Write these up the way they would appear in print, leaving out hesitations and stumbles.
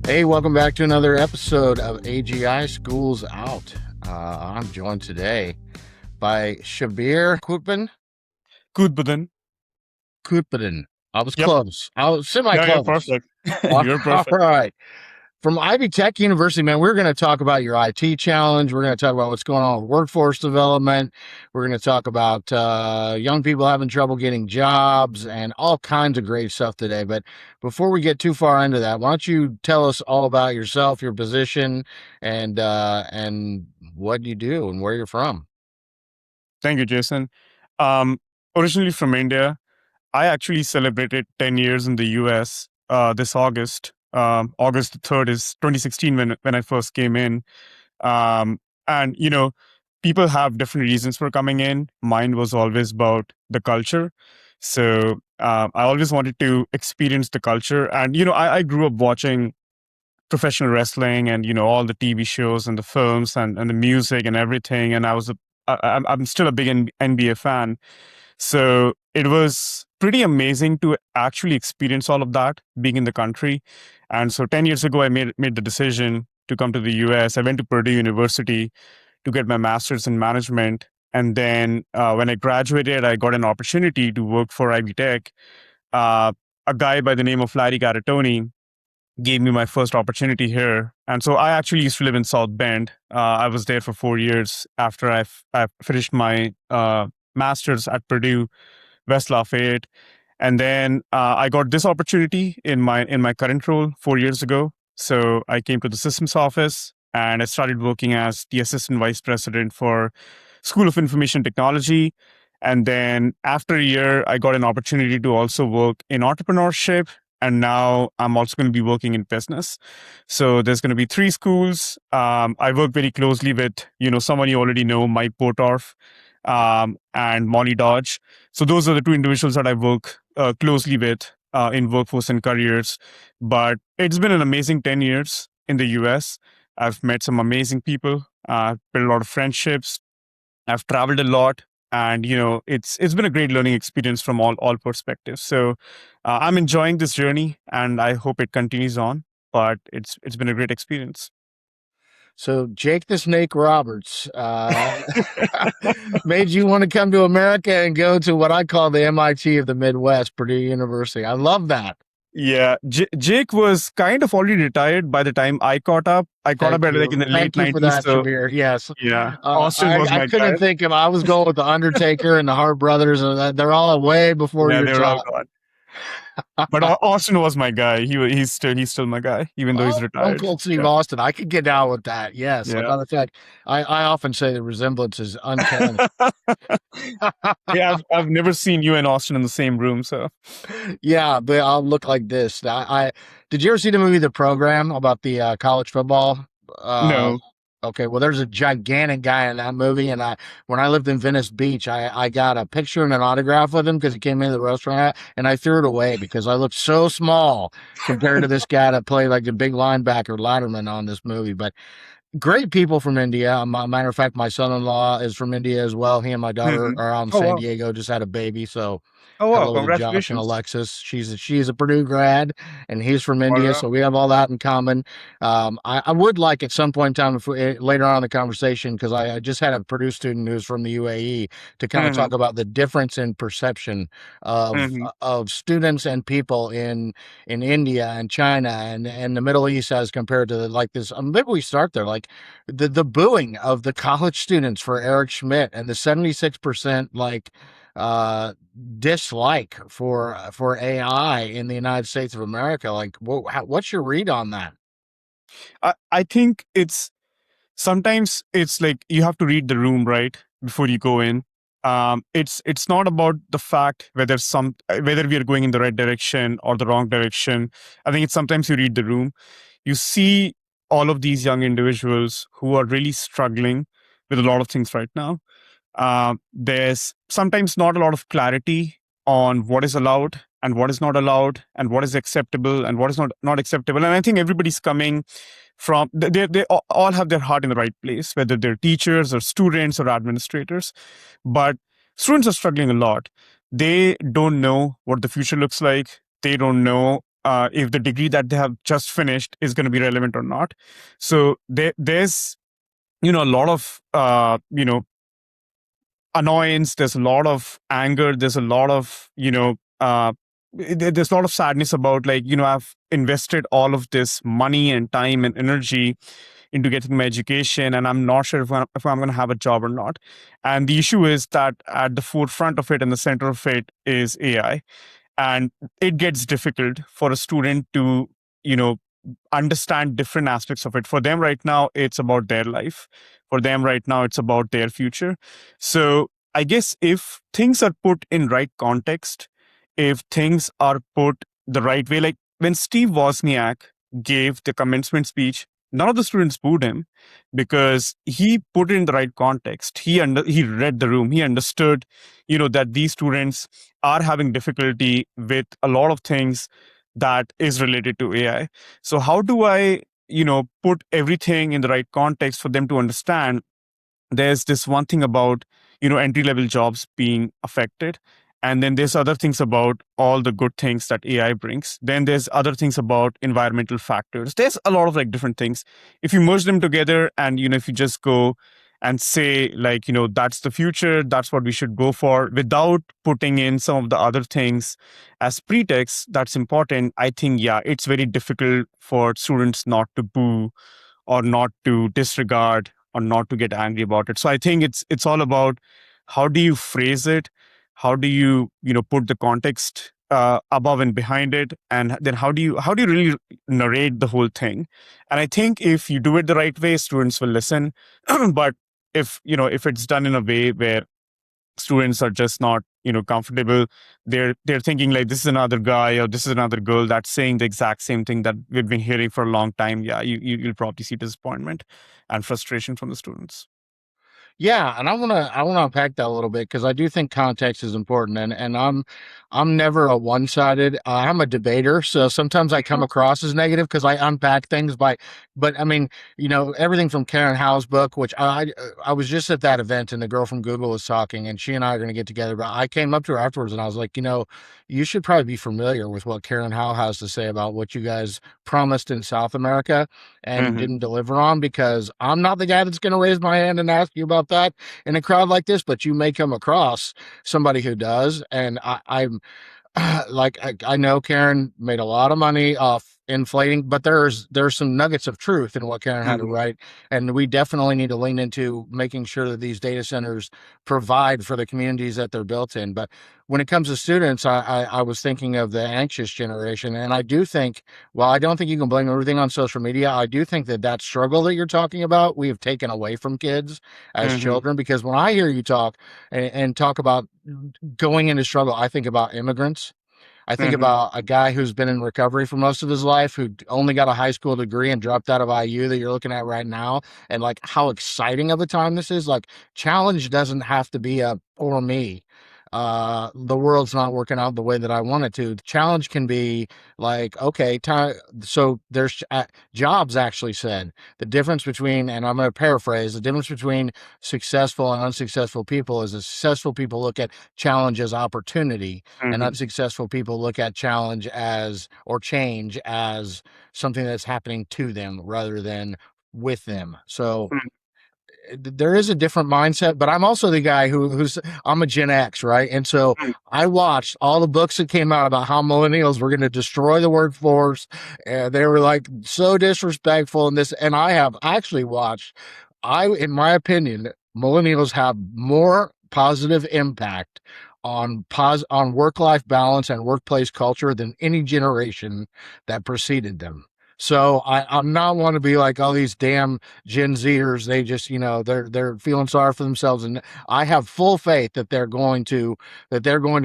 Hey, welcome back to another episode of AGI Schools Out. I'm joined today by Shabbir Qutbuddin. Qutbuddin. I was Yep. close. I was Yeah, you're semi-close. perfect. All You're perfect. right. From Ivy Tech University, man, we're going to talk about your IT challenge. We're going to talk about what's going on with workforce development. We're going to talk about young people having trouble getting jobs and all kinds of great stuff today. But before we get too far into that, why don't you tell us all about yourself, your position, and what you do and where you're from? Thank you, Jason. Um, Originally from India, I actually celebrated 10 years in the US this August. August the 3rd is 2016 when I first came in. Um, and, people have different reasons for coming in. Mine was always about the culture. So I always wanted to experience the culture. And, I grew up watching professional wrestling and all the TV shows and the films and the music and everything. And I'm still a big NBA fan. So it was pretty amazing to actually experience all of that being in the country. And so 10 years ago, I made the decision to come to the US. I went to Purdue University to get my master's in management. And then when I graduated, I got an opportunity to work for Ivy Tech. A guy by the name of Larry Garatoni gave me my first opportunity here. And so I actually used to live in South Bend. I was there for 4 years after I finished my master's at Purdue, West Lafayette. And then I got this opportunity in my current role 4 years ago. So I came to the systems office and I started working as the assistant vice president for School of Information Technology. And then after a year, I got an opportunity to also work in entrepreneurship. And now I'm also going to be working in business. So there's going to be three schools. I work very closely with, someone you already know, Mike Potorf, and Molly Dodge. So those are the two individuals that I work closely with in workforce and careers. But it's been an amazing 10 years in the US. I've met some amazing people, built a lot of friendships. I've traveled a lot, and it's been a great learning experience from all perspectives. So I'm enjoying this journey, and I hope it continues on. But it's been a great experience. So Jake the Snake Roberts made you want to come to America and go to what I call the MIT of the Midwest, Purdue University. I love that. Yeah, Jake was kind of already retired by the time I caught up. I caught up Thank at like in you. the late Thank you for 90s. that, So Shabir. Yes. yeah, Austin was I my guy. couldn't think of, I was going with the Undertaker and the Hart Brothers, and they're all way before Yeah, your they were all time. gone. But Austin was my guy. He's still my guy, even though he's Well, Stone retired. Cold Steve Yeah, Austin, I could get down with that. Yes. As a yeah. matter of fact, I often say the resemblance is uncanny. Yeah, I've never seen you and Austin in the same room. So Yeah, but I'll look like this. I did you ever see the movie The Program about the college football? Uh, no. okay, well, there's a gigantic guy in that movie, and when I lived in Venice Beach, I got a picture and an autograph with him because he came into the restaurant, and I threw it away because I looked so small compared to this guy that played like the big linebacker Latterman on this movie. But great people from India. Matter of fact, my son-in-law is from India as well. He and my daughter Mhm. are out in Oh San wow. Diego, just had a baby. So Oh wow. hello to Josh and Congratulations. Alexis. She's a Purdue grad, and he's from All India, right. so we have all that in common. I would like at some point in time, if later on in the conversation, because I just had a Purdue student who's from the UAE to kind of Mm-hmm. talk about the difference in perception Mm-hmm. of students and people in India and China and the Middle East as compared to like this. Maybe we start there, like the booing of the college students for Eric Schmidt and the 76% like uh dislike for AI in the United States of America. Like, what's your read on that? I think sometimes it's like you have to read the room right before you go in. It's not about the fact whether we are going in the right direction or the wrong direction. I think it's sometimes you read the room. You see all of these young individuals who are really struggling with a lot of things right now. There's sometimes not a lot of clarity on what is allowed and what is not allowed and what is acceptable and what is not acceptable. And I think everybody's coming from they all have their heart in the right place, whether they're teachers or students or administrators. But students are struggling a lot. They don't know what the future looks like. They don't know if the degree that they have just finished is going to be relevant or not. So there's a lot of annoyance. There's a lot of anger. There's a lot of there's a lot of sadness about, like, I've invested all of this money and time and energy into getting my education, and I'm not sure if I'm going to have a job or not. And the issue is that at the forefront of it and the center of it is AI, and it gets difficult for a student to you know understand different aspects of it. For them right now, it's about their life. For them right now, it's about their future. So I guess if things are put in right context, if things are put the right way, like when Steve Wozniak gave the commencement speech, none of the students booed him because he put it in the right context. He read the room. He understood, that these students are having difficulty with a lot of things that is related to AI. So how do I, put everything in the right context for them to understand? There's this one thing about, entry level jobs being affected. And then there's other things about all the good things that AI brings. Then there's other things about environmental factors. There's a lot of like different things. If you merge them together and, if you just go and say, like, that's the future, that's what we should go for, without putting in some of the other things as pretext that's important, I think, yeah, it's very difficult for students not to boo or not to disregard or not to get angry about it. So I think it's all about how do you phrase it, how do you put the context above and behind it, and then how do you really narrate the whole thing. And I think if you do it the right way, students will listen. But if it's done in a way where students are just not comfortable, they're thinking like this is another guy or this is another girl that's saying the exact same thing that we've been hearing for a long time, yeah, you'll probably see disappointment and frustration from the students. Yeah, and I wanna unpack that a little bit because I do think context is important, and I'm never a one sided. I'm a debater, so sometimes I come across as negative because I unpack things by. But I mean, everything from Karen Howe's book, which I was just at that event, and the girl from Google was talking, and she and I are going to get together. But I came up to her afterwards, and I was like, you should probably be familiar with what Karen Howe has to say about what you guys promised in South America and Hmm. didn't deliver on, because I'm not the guy that's going to raise my hand and ask you about that in a crowd like this, but you may come across somebody who does. And I'm like, I know Karen made a lot of money off inflating, but there's some nuggets of truth in what Karen had to Hmm. write, and we definitely need to lean into making sure that these data centers provide for the communities that they're built in. But when it comes to students, I was thinking of the anxious generation, and I do think, while I don't think you can blame everything on social media, I do think that struggle that you're talking about, we have taken away from kids as Hmm. children. Because when I hear you talk and talk about going into struggle, I think about immigrants. I think Hmm. about a guy who's been in recovery for most of his life, who only got a high school degree and dropped out of IU, that you're looking at right now, and like how exciting of a time this is. Like, challenge doesn't have to be a or me. The world's not working out the way that I want it to. The challenge can be like, okay, time. So there's Jobs actually said the difference between, and I'm going to paraphrase, the difference between successful and unsuccessful people is that successful people look at challenge as opportunity, and Hmm. unsuccessful people look at challenge as, or change as, something that's happening to them rather than with them. So there is a different mindset, but I'm also the guy who's I'm a Gen X, right? And so I watched all the books that came out about how millennials were going to destroy the workforce, and they were like so disrespectful and this. And I have actually watched. In my opinion, millennials have more positive impact on work life balance and workplace culture than any generation that preceded them. So I'm not want to be like all these damn Gen Zers. They just, they're feeling sorry for themselves, and I have full faith that they're going to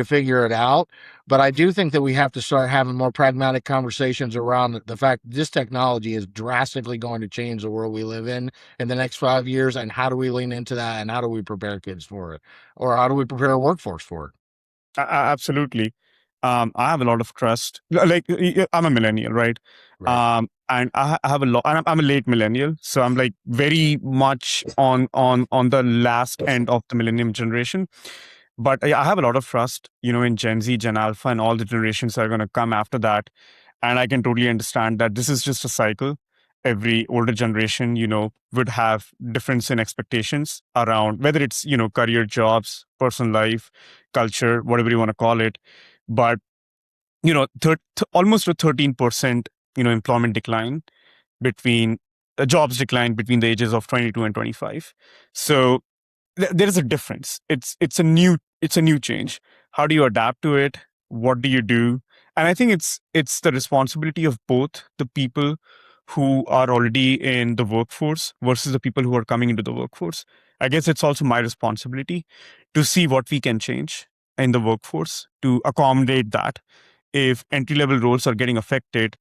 figure it out. But I do think that we have to start having more pragmatic conversations around the fact that this technology is drastically going to change the world we live in the next 5 years. And how do we lean into that? And how do we prepare kids for it, or how do we prepare a workforce for it? Absolutely. I have a lot of trust. Like, I'm a millennial, right? Right. And I have a lot. I'm a late millennial, so I'm like very much on the last end of the millennium generation. But I have a lot of trust, in Gen Z, Gen Alpha, and all the generations that are going to come after that. And I can totally understand that this is just a cycle. Every older generation, would have difference in expectations around whether it's, career, jobs, personal life, culture, whatever you want to call it. But, almost a 13%, employment decline between jobs decline between the ages of 22 and 25. So there is a difference. It's a new change. How do you adapt to it? What do you do? And I think it's the responsibility of both the people who are already in the workforce versus the people who are coming into the workforce. I guess it's also my responsibility to see what we can change in the workforce to accommodate that. If entry level roles are getting affected,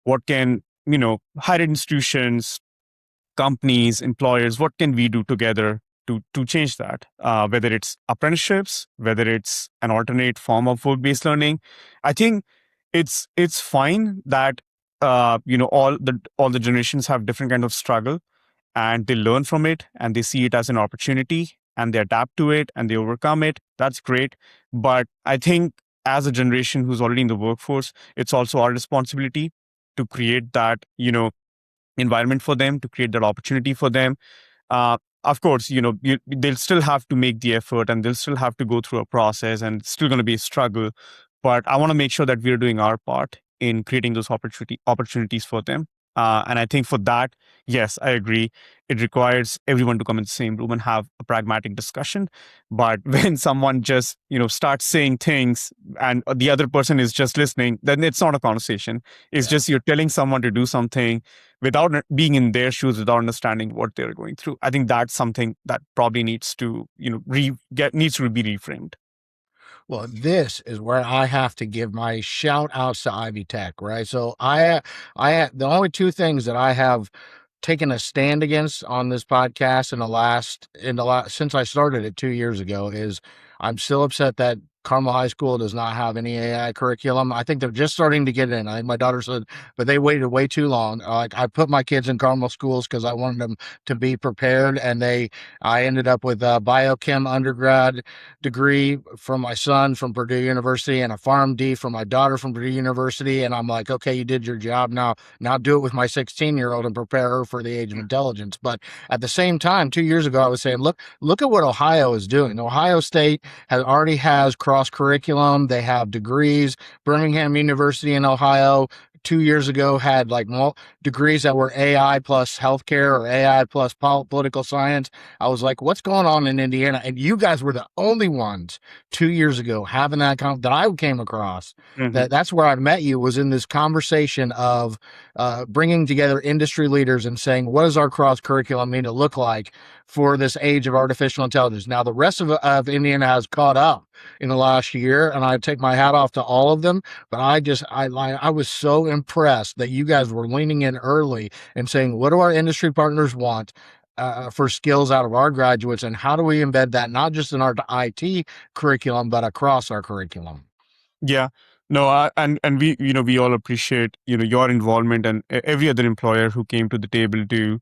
what can higher institutions, companies, employers, what can we do together to change that? Whether it's apprenticeships, whether it's an alternate form of work-based learning, I think it's fine that all the generations have different kind of struggle, and they learn from it and they see it as an opportunity and they adapt to it and they overcome it. That's great. But I think as a generation who's already in the workforce, it's also our responsibility to create that environment for them, to create that opportunity for them. Of course, they'll still have to make the effort and they'll still have to go through a process and it's still going to be a struggle. But I want to make sure that we're doing our part in creating those opportunities for them. And I think for that, yes, I agree. It requires everyone to come in the same room and have a pragmatic discussion. But when someone just, starts saying things and the other person is just listening, then it's not a conversation. It's just you're telling someone to do something without being in their shoes, without understanding what they're going through. I think that's something that probably needs to, needs to be reframed. Well, this is where I have to give my shout outs to Ivy Tech, right? So the only two things that I have taken a stand against on this podcast since I started it 2 years ago is I'm still upset that Carmel High School does not have any AI curriculum. I think they're just starting to get in. I think my daughter said, but they waited way too long. Like I put my kids in Carmel schools because I wanted them to be prepared, and I ended up with a biochem undergrad degree from my son from Purdue University and a PharmD from my daughter from Purdue University. And I'm like, okay, you did your job. Now do it with my 16-year-old and prepare her for the age of intelligence. But at the same time, 2 years ago, I was saying, look at what Ohio is doing. Ohio State already has cross curriculum. They have degrees. Birmingham University in Ohio 2 years ago had like more degrees that were AI plus healthcare or AI plus political science. I was like, what's going on in Indiana? And you guys were the only ones 2 years ago having that I came across. Mhm. That's where I met you, was in this conversation of bringing together industry leaders and saying, what does our cross curriculum need to look like for this age of artificial intelligence? Now, the rest of Indiana has caught up in the last year, and I take my hat off to all of them. But I was so impressed that you guys were leaning in early and saying, what do our industry partners want? For skills out of our graduates, and how do we embed that not just in our IT curriculum but across our curriculum? Yeah. No, and we all appreciate, your involvement and every other employer who came to the table to,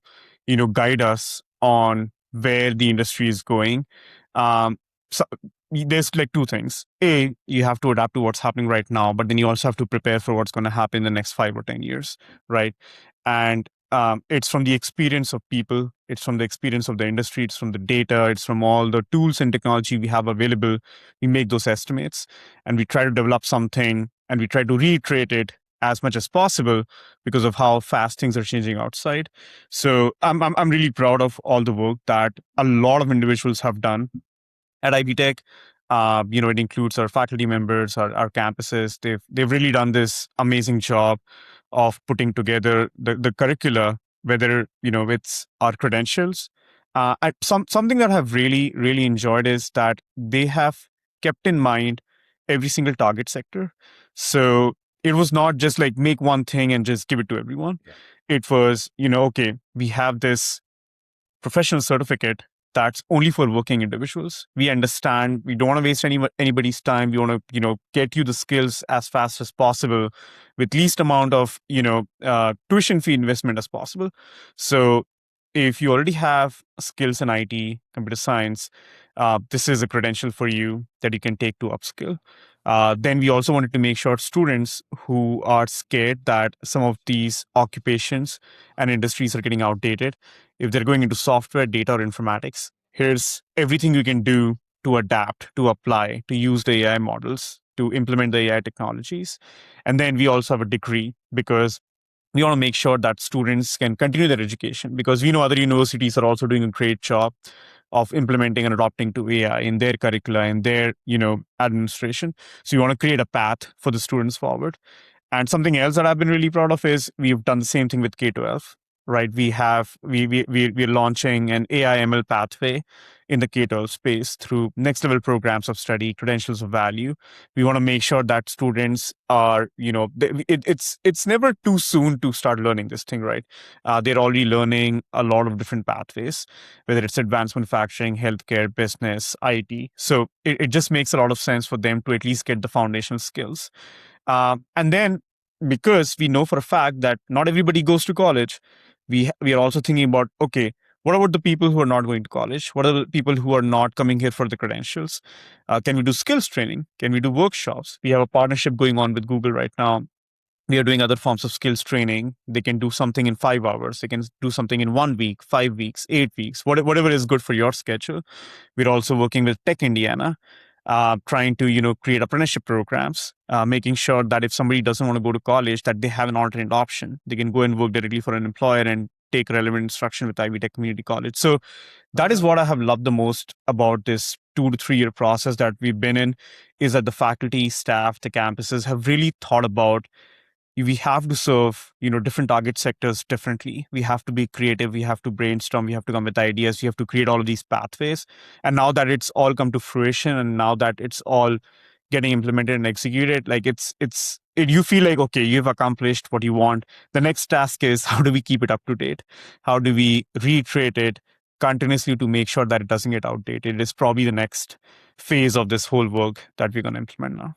guide us on where the industry is going. Um, so there's like two things. A, you have to adapt to what's happening right now, but then you also have to prepare for what's going to happen in the next 5 or 10 years, right? And it's from the experience of people, it's from the experience of the industry, it's from the data, it's from all the tools and technology we have available. We make those estimates and we try to develop something and we try to reiterate it as much as possible because of how fast things are changing outside. So I'm really proud of all the work that a lot of individuals have done at Ivy Tech. It includes our faculty members, our campuses. They've really done this amazing job of putting together the curricula, whether it's our credentials. Something that I've really really enjoyed is that they have kept in mind every single target sector. So it was not just like make one thing and just give it to everyone. Yeah. It was, okay, we have this professional certificate that's only for working individuals. We understand we don't want to waste anybody's time. We want to, get you the skills as fast as possible with least amount of, tuition fee investment as possible. So if you already have skills in IT, computer science, this is a credential for you that you can take to upskill. Then we also wanted to make sure students who are scared that some of these occupations and industries are getting outdated, if they're going into software, data, or informatics, here's everything you can do to adapt, to apply, to use the AI models, to implement the AI technologies. And then we also have a degree because we want to make sure that students can continue their education, because we know other universities are also doing a great job of implementing and adopting to AI in their curricula, in their administration. So we want to create a path for the students forward. And something else that I've been really proud of is we've done the same thing with K-12, right? We're launching an AI ML pathway in the K-12 space through next level programs of study, credentials of value. We want to make sure that students are, it's never too soon to start learning this thing, right? They're already learning a lot of different pathways, whether it's advanced manufacturing, healthcare, business, IT. So it just makes a lot of sense for them to at least get the foundational skills. And then, because we know for a fact that not everybody goes to college, we are also thinking about, okay, what about the people who are not going to college? What are the people who are not coming here for the credentials? Can we do skills training? Can we do workshops? We have a partnership going on with Google right now. We are doing other forms of skills training. They can do something in 5 hours. They can do something in 1 week, 5 weeks, 8 weeks, whatever is good for your schedule. We're also working with Tech Indiana, trying to create apprenticeship programs, making sure that if somebody doesn't want to go to college, that they have an alternate option. They can go and work directly for an employer and take relevant instruction with Ivy Tech Community College. So that is what I have loved the most about this 2 to 3 year process that we've been in, is that the faculty, staff, the campuses have really thought about, we have to serve different target sectors differently. We have to be creative, we have to brainstorm, we have to come with ideas, we have to create all of these pathways. And now that it's all come to fruition, and now that it's all getting implemented and executed, like you feel like, okay, you've accomplished what you want. The next task is, how do we keep it up to date? How do we reiterate it continuously to make sure that it doesn't get outdated? It is probably the next phase of this whole work that we're going to implement now.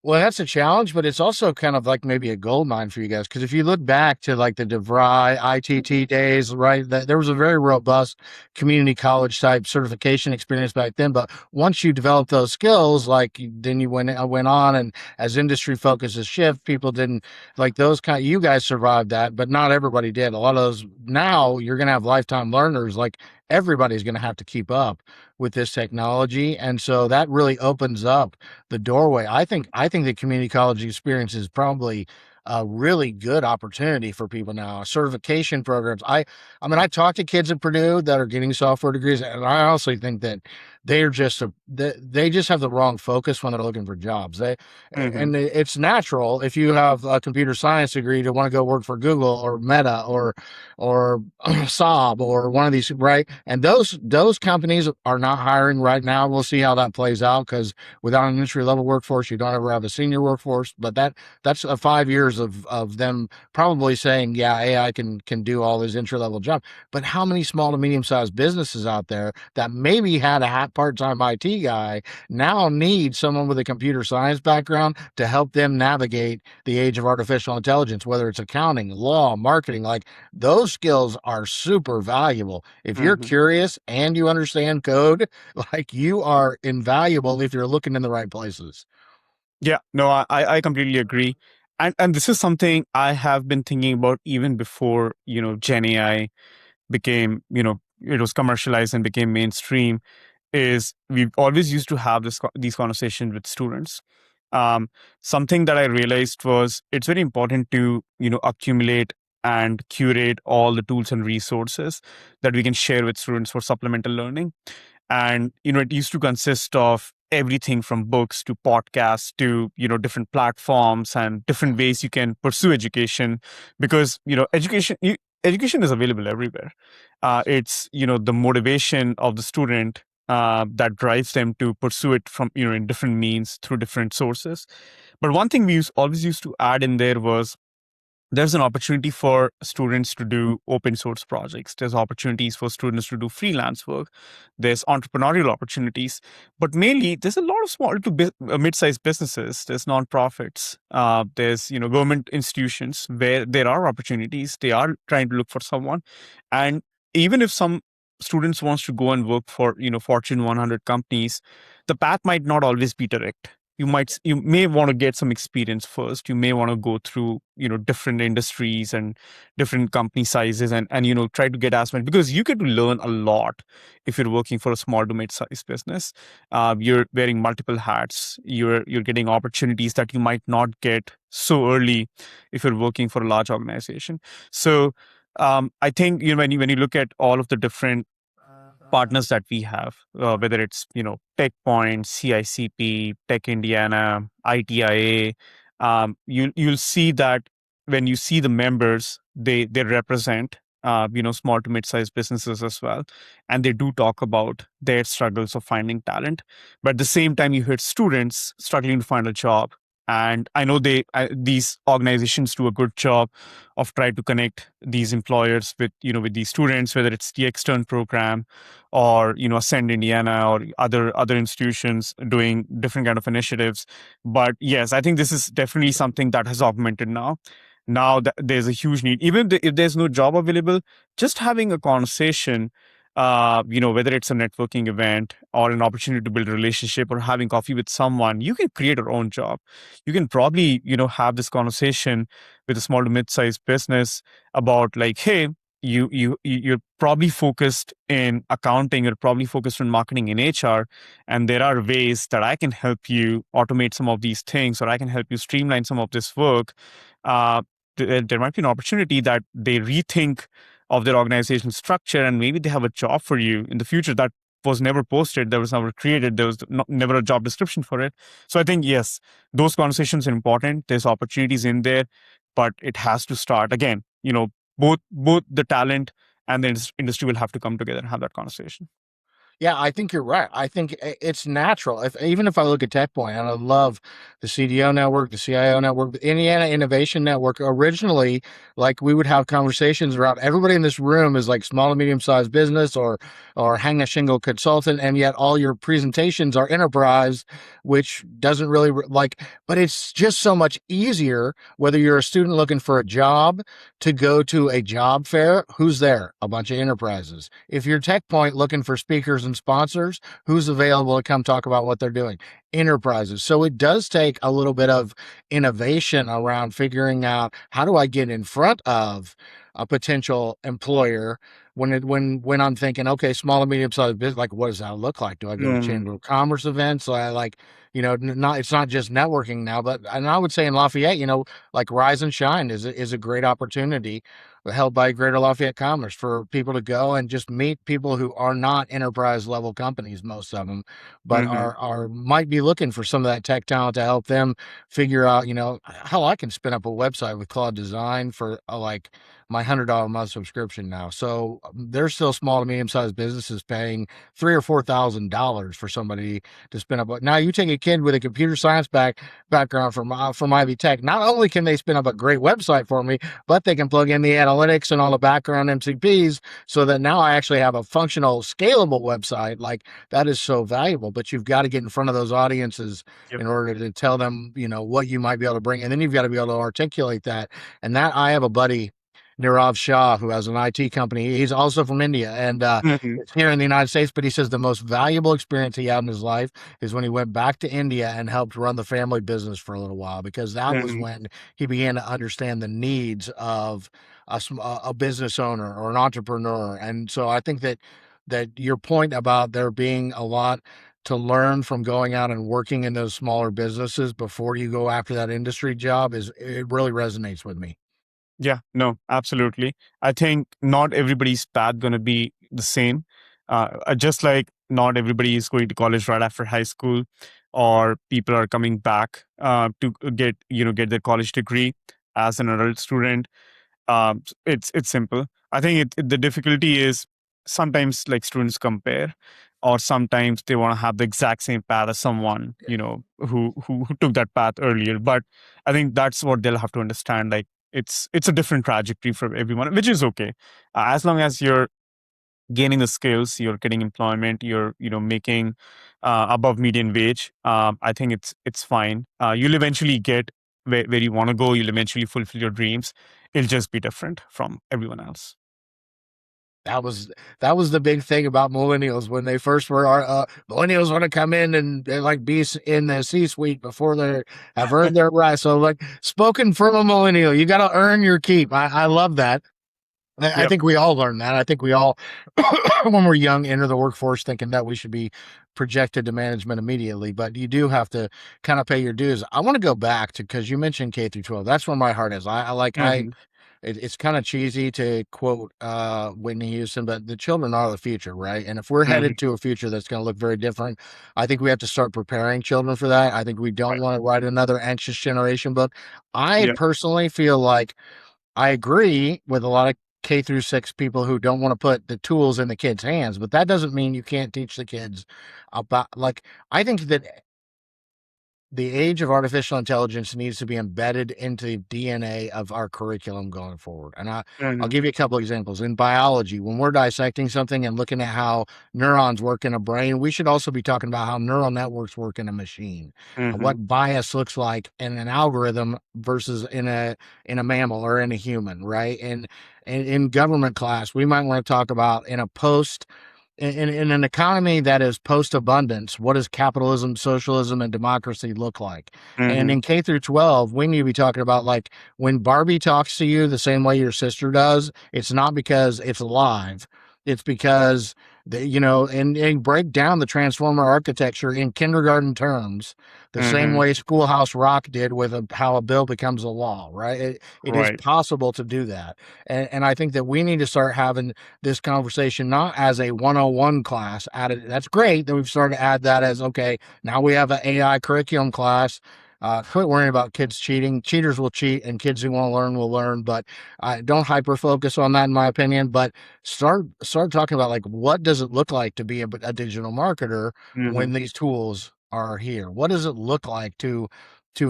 Well, that's a challenge, but it's also kind of like maybe a gold mine for you guys. Because if you look back to like the DeVry, ITT days, right, there was a very robust community college type certification experience back then. But once you develop those skills, like then you went on, and as industry focuses shift, people didn't like those kind. You guys survived that, but not everybody did. A lot of those now you're going to have lifetime learners. Like everybody's going to have to keep up with this technology, and so that really opens up the doorway. I think the community college experience is probably a really good opportunity for people now. Certification programs. I mean, I talk to kids at Purdue that are getting software degrees, and I also think that they're just they just have the wrong focus when they're looking for jobs. Mm-hmm. And it's natural if you have a computer science degree to want to go work for Google or Meta or Saab or one of these, right? And those companies are not hiring right now. We'll see how that plays out, because without an entry level workforce, you don't ever have a senior workforce. But that's 5 years of them probably saying, yeah, AI can do all these entry level jobs. But how many small to medium sized businesses out there that maybe had a part time IT guy now need someone with a computer science background to help them navigate the age of artificial intelligence, whether it's accounting, law, marketing? Like those skills are super valuable. If you're Mm-hmm. curious and you understand code, like you are invaluable if you're looking in the right places. Yeah, no, I completely agree. And this is something I have been thinking about even before, Gen AI became, it was commercialized and became mainstream, is we've always used to have these conversations with students. Um, Something that I realized was it's very important to, accumulate and curate all the tools and resources that we can share with students for supplemental learning. And it used to consist of everything from books to podcasts to different platforms and different ways you can pursue education, because education is available everywhere. It's the motivation of the student that drives them to pursue it from in different means through different sources. But one thing always used to add in there was, there's an opportunity for students to do open source projects. There's opportunities for students to do freelance work. There's entrepreneurial opportunities, but mainly there's a lot of small to mid-sized businesses. There's nonprofits. There's government institutions where there are opportunities. They are trying to look for someone, and even if some students wants to go and work for Fortune 100 companies, the path might not always be direct. You may want to get some experience first. You may want to go through different industries and different company sizes, and try to get as much, because you get to learn a lot if you're working for a small to mid-sized business. You're wearing multiple hats. You're getting opportunities that you might not get so early if you're working for a large organization. So I think when you look at all of the different partners that we have, whether it's TechPoint, CICP, Tech Indiana, ITIA, you'll see that when you see the members, they represent small to mid-sized businesses as well, and they do talk about their struggles of finding talent. But at the same time, you hear students struggling to find a job, and I know these organizations do a good job of trying to connect these employers with these students, whether it's the extern program or Ascend Indiana or other institutions doing different kind of initiatives. But yes, I think this is definitely something that has augmented now. Now that there's a huge need, even if there's no job available, just having a conversation, whether it's a networking event or an opportunity to build a relationship or having coffee with someone, you can create your own job. You can probably have this conversation with a small to mid-sized business about, like, hey, you're probably focused in accounting, you're probably focused on marketing in HR, and there are ways that I can help you automate some of these things, or I can help you streamline some of this work. There might be an opportunity that they rethink of their organizational structure, and maybe they have a job for you in the future that was never posted, that was never created, there was never a job description for it. So I think, yes, those conversations are important. There's opportunities in there, but it has to start again. Both the talent and the industry will have to come together and have that conversation. Yeah, I think you're right. I think it's natural. Even if I look at TechPoint, and I love the CDO network, the CIO network, the Indiana Innovation Network. Originally, like, we would have conversations around, everybody in this room is like small to medium sized business or hang a shingle consultant, and yet all your presentations are enterprise, which doesn't really like. But it's just so much easier, whether you're a student looking for a job, to go to a job fair. Who's there? A bunch of enterprises. If you're TechPoint looking for speakers and sponsors, who's available to come talk about what they're doing? Enterprises. So it does take a little bit of innovation around figuring out, how do I get in front of a potential employer when I'm thinking, okay, small and medium sized business, like, what does that look like? Do I go to Mm, chamber of commerce events? So I like, not, it's not just networking now, but, and I would say in Lafayette, like Rise and Shine is a great opportunity, held by Greater Lafayette Commerce, for people to go and just meet people who are not enterprise level companies, most of them, but mhm, are might be looking for some of that tech talent to help them figure out, how I can spin up a website with Claude Design for like my $100 a month subscription now. So there's still small to medium sized businesses paying $3,000 or $4,000 for somebody to spin up. Now you take a kid with a computer science background from Ivy Tech. Not only can they spin up a great website for me, but they can plug in the analytics and all the background MCPs, so that now I actually have a functional, scalable website. Like, that is so valuable. But you've got to get in front of those audiences yep. in order to tell them, what you might be able to bring, and then you've got to be able to articulate that. And that, I have a buddy, Nirav Shah, who has an IT company. He's also from India, and Mhm, it's here in the United States. But he says the most valuable experience he had in his life is when he went back to India and helped run the family business for a little while, because that was mhm. when he began to understand the needs of a business owner or an entrepreneur. And so I think that your point about there being a lot to learn from going out and working in those smaller businesses before you go after that industry job, it really resonates with me. Yeah, no, absolutely. I think not everybody's path going to be the same. Just like not everybody is going to college right after high school, or people are coming back to get their college degree as an adult student. It's simple. I think the difficulty is sometimes, like, students compare, or sometimes they want to have the exact same path as someone who took that path earlier. But I think that's what they'll have to understand. Like, it's a different trajectory for everyone, which is okay, as long as you're gaining the skills, you're getting employment, you're making above median wage. I think it's fine. You'll eventually get where you want to go. You'll eventually fulfill your dreams. It'll just be different from everyone else. That was that was the big thing about millennials when they first were. Millennials want to come in and like be in the C-suite before they have earned their right. So, like, spoken from a millennial, you got to earn your keep. I love that. I Yep. think we all learn that. I think we all, when we're young, enter the workforce thinking that we should be projected to management immediately. But you do have to kind of pay your dues. I want to go back to, because you mentioned K through 12. That's where my heart is. Hmm. It's kind of cheesy to quote Whitney Houston, but the children are the future, right? And if we're Hmm. headed to a future that's going to look very different, I think we have to start preparing children for that. I think we don't Right. want to write another anxious generation book. I Yep. personally feel like I agree with a lot of K through 6 people who don't want to put the tools in the kids' hands, but that doesn't mean you can't teach the kids about, like, I think that the age of artificial intelligence needs to be embedded into the DNA of our curriculum going forward. And I'll Hmm. give you a couple examples. In biology, when we're dissecting something and looking at how neurons work in a brain, we should also be talking about how neural networks work in a machine, Hmm. what bias looks like in an algorithm versus in a mammal or in a human, right? And in government class, we might want to talk about in a post in an economy that is post abundance, what does capitalism, socialism, and democracy look like? And Hmm. in K through 12, we need to be talking about, like, when Barbie talks to you the same way your sister does, it's not because it's alive. It's because, and break down the transformer architecture in kindergarten terms, the same Hmm. way Schoolhouse Rock did with how a bill becomes a law, right? It is Right. possible to do that. And I think that we need to start having this conversation not as a 101 class added. That's great that we've started to add that as, okay, now we have an AI curriculum class. Quit worrying about kids cheating. Cheaters will cheat, and kids who want to learn will learn. But don't hyper focus on that, in my opinion. But start talking about, like, what does it look like to be a digital marketer Hmm. when these tools are here? What does it look like to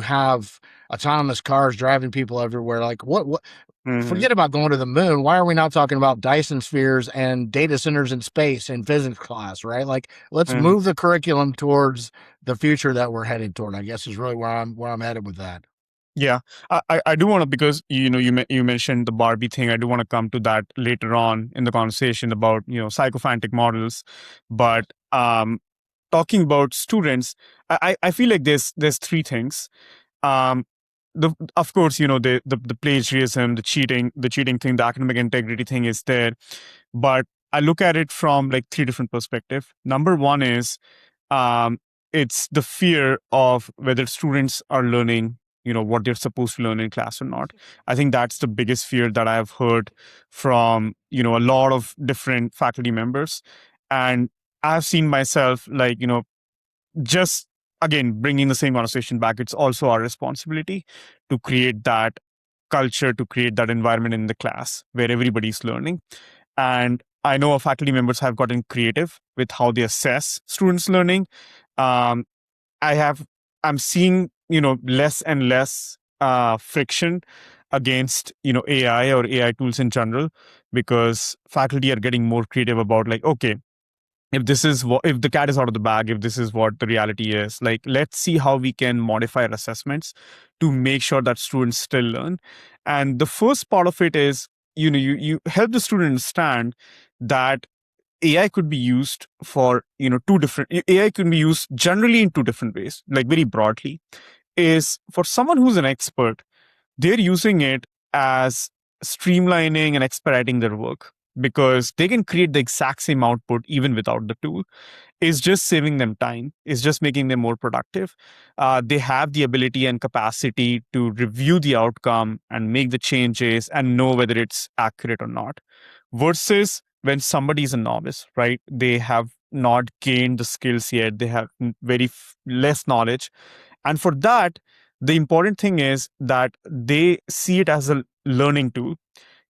have autonomous cars driving people everywhere? Like, what Hmm. forget about going to the moon. Why are we not talking about Dyson spheres and data centers in space in physics class, right? Like, let's Hmm. move the curriculum towards the future that we're headed toward, I guess, is really where I'm headed with that. Yeah, I do want to, because you mentioned the Barbie thing. I do want to come to that later on in the conversation about psychophantic models, but talking about students, I feel like there's three things. Um, of course, the plagiarism, the cheating thing, the academic integrity thing is there, but I look at it from like three different perspectives. Number one is, um, it's the fear of whether students are learning what they're supposed to learn in class or not. I think that's the biggest fear that I've heard from a lot of different faculty members. And I've seen myself, like, just again bringing the same conversation back, it's also our responsibility to create that culture, to create that environment in the class where everybody's learning. And I know our faculty members have gotten creative with how they assess students learning. um, I have I'm seeing less and less friction against AI or AI tools in general, because faculty are getting more creative about, like, okay, if the cat is out of the bag, if this is what the reality is, like, let's see how we can modify our assessments to make sure that students still learn. And the first part of it is, you help the student understand that AI could be used for two different AI can be used generally in two different ways, like very broadly. Is for someone who's an expert, they're using it as streamlining and expediting their work, because they can create the exact same output even without the tool. It's just saving them time, it's just making them more productive. They have the ability and capacity to review the outcome and make the changes and know whether it's accurate or not. Versus when somebody is a novice, right? They have not gained the skills yet, they have less knowledge. And for that, the important thing is that they see it as a learning tool.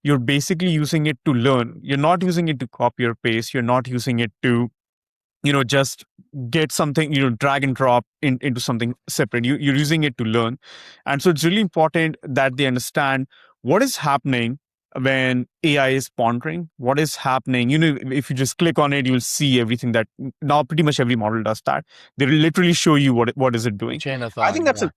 You're basically using it to learn. You're not using it to copy or paste. You're not using it to just get something, drag and drop into something separate. You're using it to learn. And so it's really important that they understand what is happening when AI is pondering, what is happening. If you just click on it, you'll see everything that now pretty much every model does that. They will literally show you what is it The doing. chain of I thought, think that's yeah. a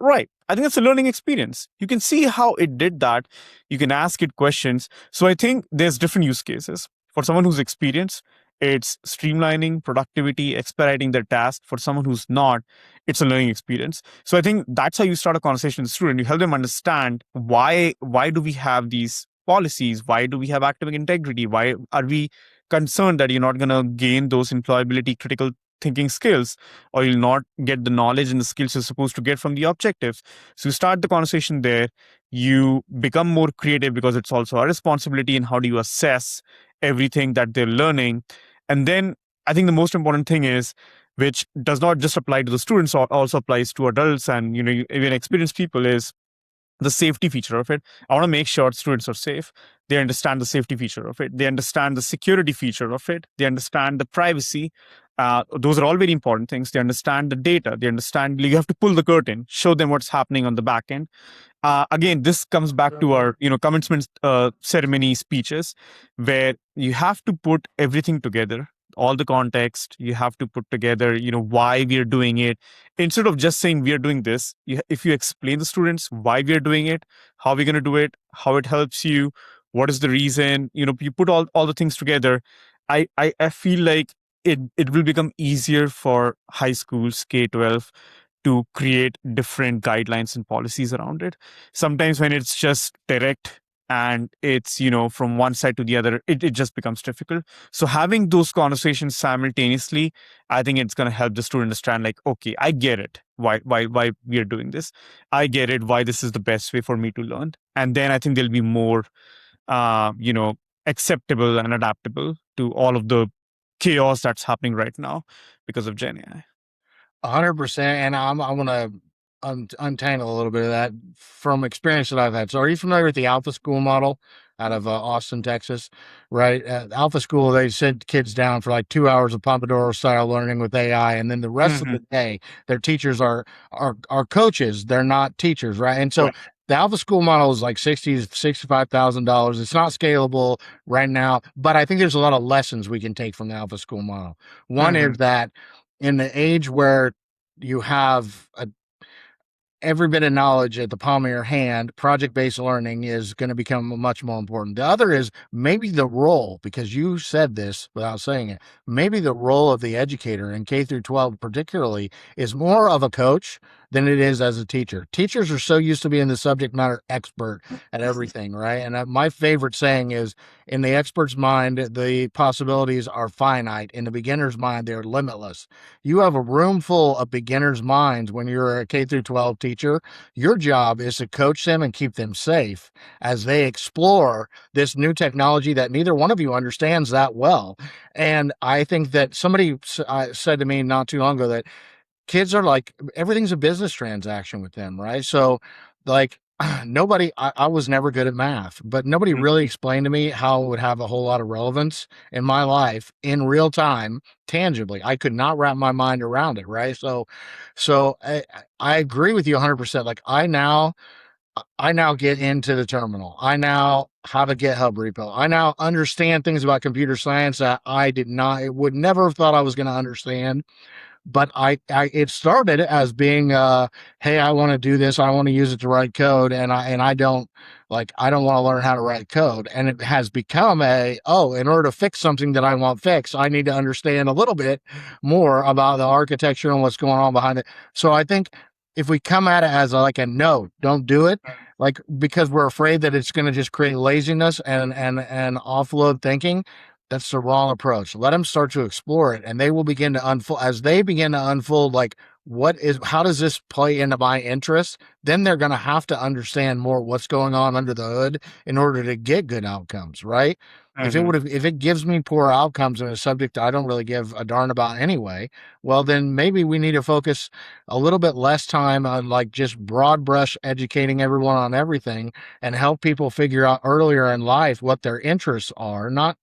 right. I think that's a learning experience. You can see how it did that. You can ask it questions. So I think there's different use cases. For someone who's experienced, it's streamlining productivity, expediting their task. For someone who's not, it's a learning experience. So I think that's how you start a conversation with the student. You help them understand why do we have these policies? Why do we have academic integrity? Why are we concerned that you're not going to gain those employability critical thinking skills, or you'll not get the knowledge and the skills you're supposed to get from the objectives? So you start the conversation there. You become more creative because it's also a responsibility, and how do you assess everything that they're learning? And then I think the most important thing is, which does not just apply to the students, also applies to adults and even experienced people, is the safety feature of it. I want to make sure students are safe. They understand the safety feature of it. They understand the security feature of it. They understand the privacy. Those are all very important things. They understand the data. They understand you have to pull the curtain, show them what's happening on the back end. Again, this comes back to our commencement ceremony speeches, where you have to put everything together, all the context. You have to put together why we are doing it. Instead of just saying we are doing this, if you explain the students why we are doing it, how we're going to do it, how it helps you, what is the reason, you put all the things together. I feel like it will become easier for high schools, K-12, to create different guidelines and policies around it. Sometimes when it's just direct and it's from one side to the other, it just becomes difficult. So having those conversations simultaneously, I think it's going to help the student understand, like, okay, I get it, why we are doing this. I get it, why this is the best way for me to learn. And then I think they'll be more acceptable and adaptable to all of the chaos that's happening right now because of Gen AI. 100%. And I want to untangle a little bit of that from experience that I've had. So, are you familiar with the Alpha School model out of Austin, Texas? Right, Alpha School, they send kids down for like 2 hours of Pomodoro style learning with AI, and then the rest of the day, their teachers are coaches. They're not teachers, right? And so. Right. The Alpha School model is like $60,000 to $65,000. It's not scalable right now, but I think there's a lot of lessons we can take from the Alpha School model. One is that in the age where you have every bit of knowledge at the palm of your hand, project-based learning is going to become much more important. The other is maybe the role, because you said this without saying it, maybe the role of the educator in K through 12 particularly is more of a coach than it is as a teacher. Teachers are so used to being the subject matter expert at everything, right? And my favorite saying is, in the expert's mind, the possibilities are finite. In the beginner's mind, they're limitless. You have a room full of beginners' minds when you're a K through 12 teacher. Your job is to coach them and keep them safe as they explore this new technology that neither one of you understands that well. And I think that somebody said to me not too long ago that kids are like, everything's a business transaction with them, right? So, like, nobody, I was never good at math, but nobody really explained to me how it would have a whole lot of relevance in my life in real time, tangibly. I could not wrap my mind around it, right? So I agree with you 100%. Like, I now get into the terminal. I now have a GitHub repo. I now understand things about computer science that I would never have thought I was going to understand. But it started as being, hey, I want to do this. I want to use it to write code. And I don't want to learn how to write code. And it has become in order to fix something that I want fixed, I need to understand a little bit more about the architecture and what's going on behind it. So I think if we come at it as a no, don't do it, like, because we're afraid that it's going to just create laziness and offload thinking, that's the wrong approach. Let them start to explore it, and they will begin to unfold. As they begin to unfold, like, how does this play into my interests? Then they're going to have to understand more what's going on under the hood in order to get good outcomes, right? If it gives me poor outcomes in a subject I don't really give a darn about anyway, well, then maybe we need to focus a little bit less time on like just broad brush educating everyone on everything, and help people figure out earlier in life what their interests are, not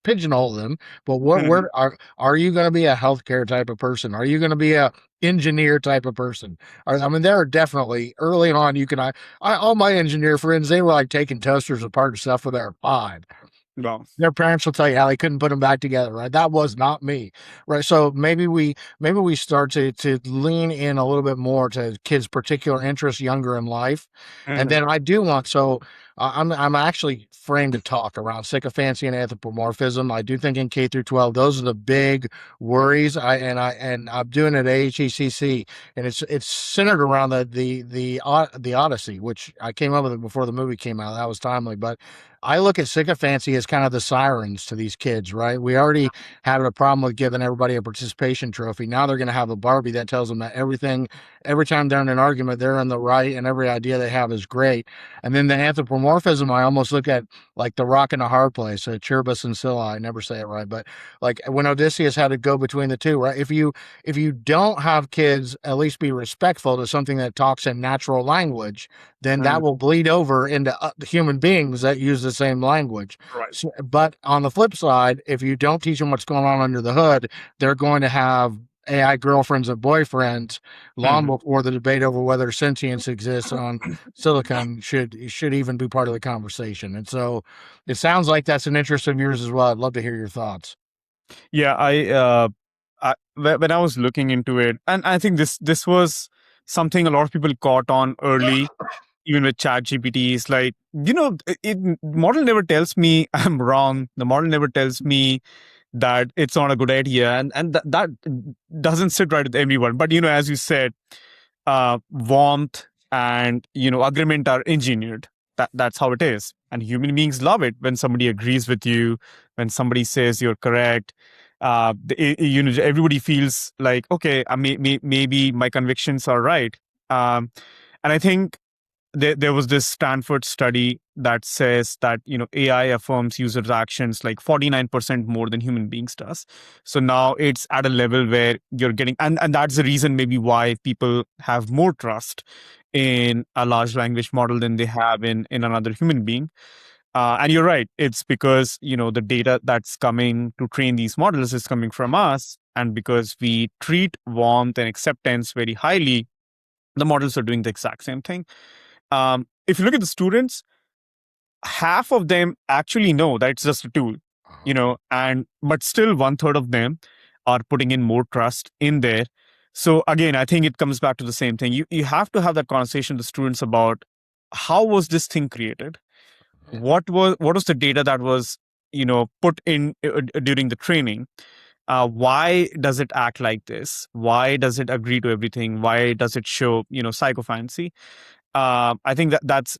pigeonhole them, but where are you going to be a healthcare type of person? Are you going to be a engineer type of person? There are definitely early on, all my engineer friends, they were like taking toasters apart and stuff when they were 5. Wow. Their parents will tell you how they couldn't put them back together, right? That was not me, right? So maybe we start to lean in a little bit more to kids' particular interests younger in life. And then I do want, so I'm actually framed to talk around sycophancy and anthropomorphism. I do think in K through 12, those are the big worries. I'm doing it at AHECC, and it's centered around the Odyssey, which I came up with it before the movie came out. That was timely, but I look at sycophancy as kind of the sirens to these kids, right? We already had a problem with giving everybody a participation trophy. Now they're going to have a Barbie that tells them that every time they're in an argument, they're in the right, and every idea they have is great. And then the anthropomorphism, I almost look at like the rock and a hard place, Chirbas and Scylla. I never say it right, but like when Odysseus had to go between the two, right? If you don't have kids at least be respectful to something that talks in natural language, then that will bleed over into human beings that use the same language. Right. So, but on the flip side, if you don't teach them what's going on under the hood, they're going to have AI girlfriends and boyfriends long before the debate over whether sentience exists on silicon should even be part of the conversation. And so it sounds like that's an interest of yours as well. I'd love to hear your thoughts. Yeah, when I was looking into it, and I think this was something a lot of people caught on early, even with chat GPTs. Like, model never tells me I'm wrong. The model never tells me that it's not a good idea, and that doesn't sit right with everyone. But as you said, warmth and agreement are engineered. That's how it is, and human beings love it when somebody agrees with you, when somebody says you're correct. Everybody feels like, okay, maybe my convictions are right. And I think there was this Stanford study that says that AI affirms users' actions like 49% more than human beings does. So now it's at a level where you're getting, and that's the reason maybe why people have more trust in a large language model than they have in another human being. And you're right, it's because the data that's coming to train these models is coming from us, and because we treat warmth and acceptance very highly, the models are doing the exact same thing. If you look at the students, half of them actually know that it's just a tool, but still 1/3 of them are putting in more trust in there. So again, I think it comes back to the same thing. You have to have that conversation with the students about how was this thing created? What was the data that was put in during the training? Why does it act like this? Why does it agree to everything? Why does it show sycophancy? I think that's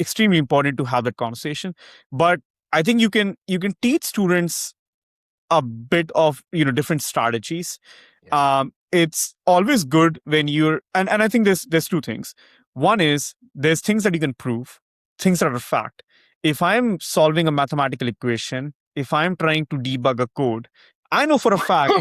extremely important to have that conversation. But I think you can teach students a bit of different strategies. It's always good when you're and I think there's two things. One is there's things that you can prove, things that are fact. If I'm solving a mathematical equation, if I'm trying to debug a code, I know for a fact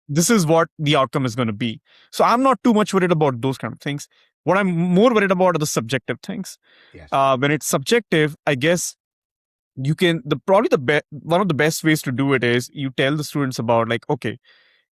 this is what the outcome is going to be. So I'm not too much worried about those kind of things. What I'm more worried about are the subjective things. Yes. When it's subjective, I guess you can one of the best ways to do it is you tell the students about, like, okay,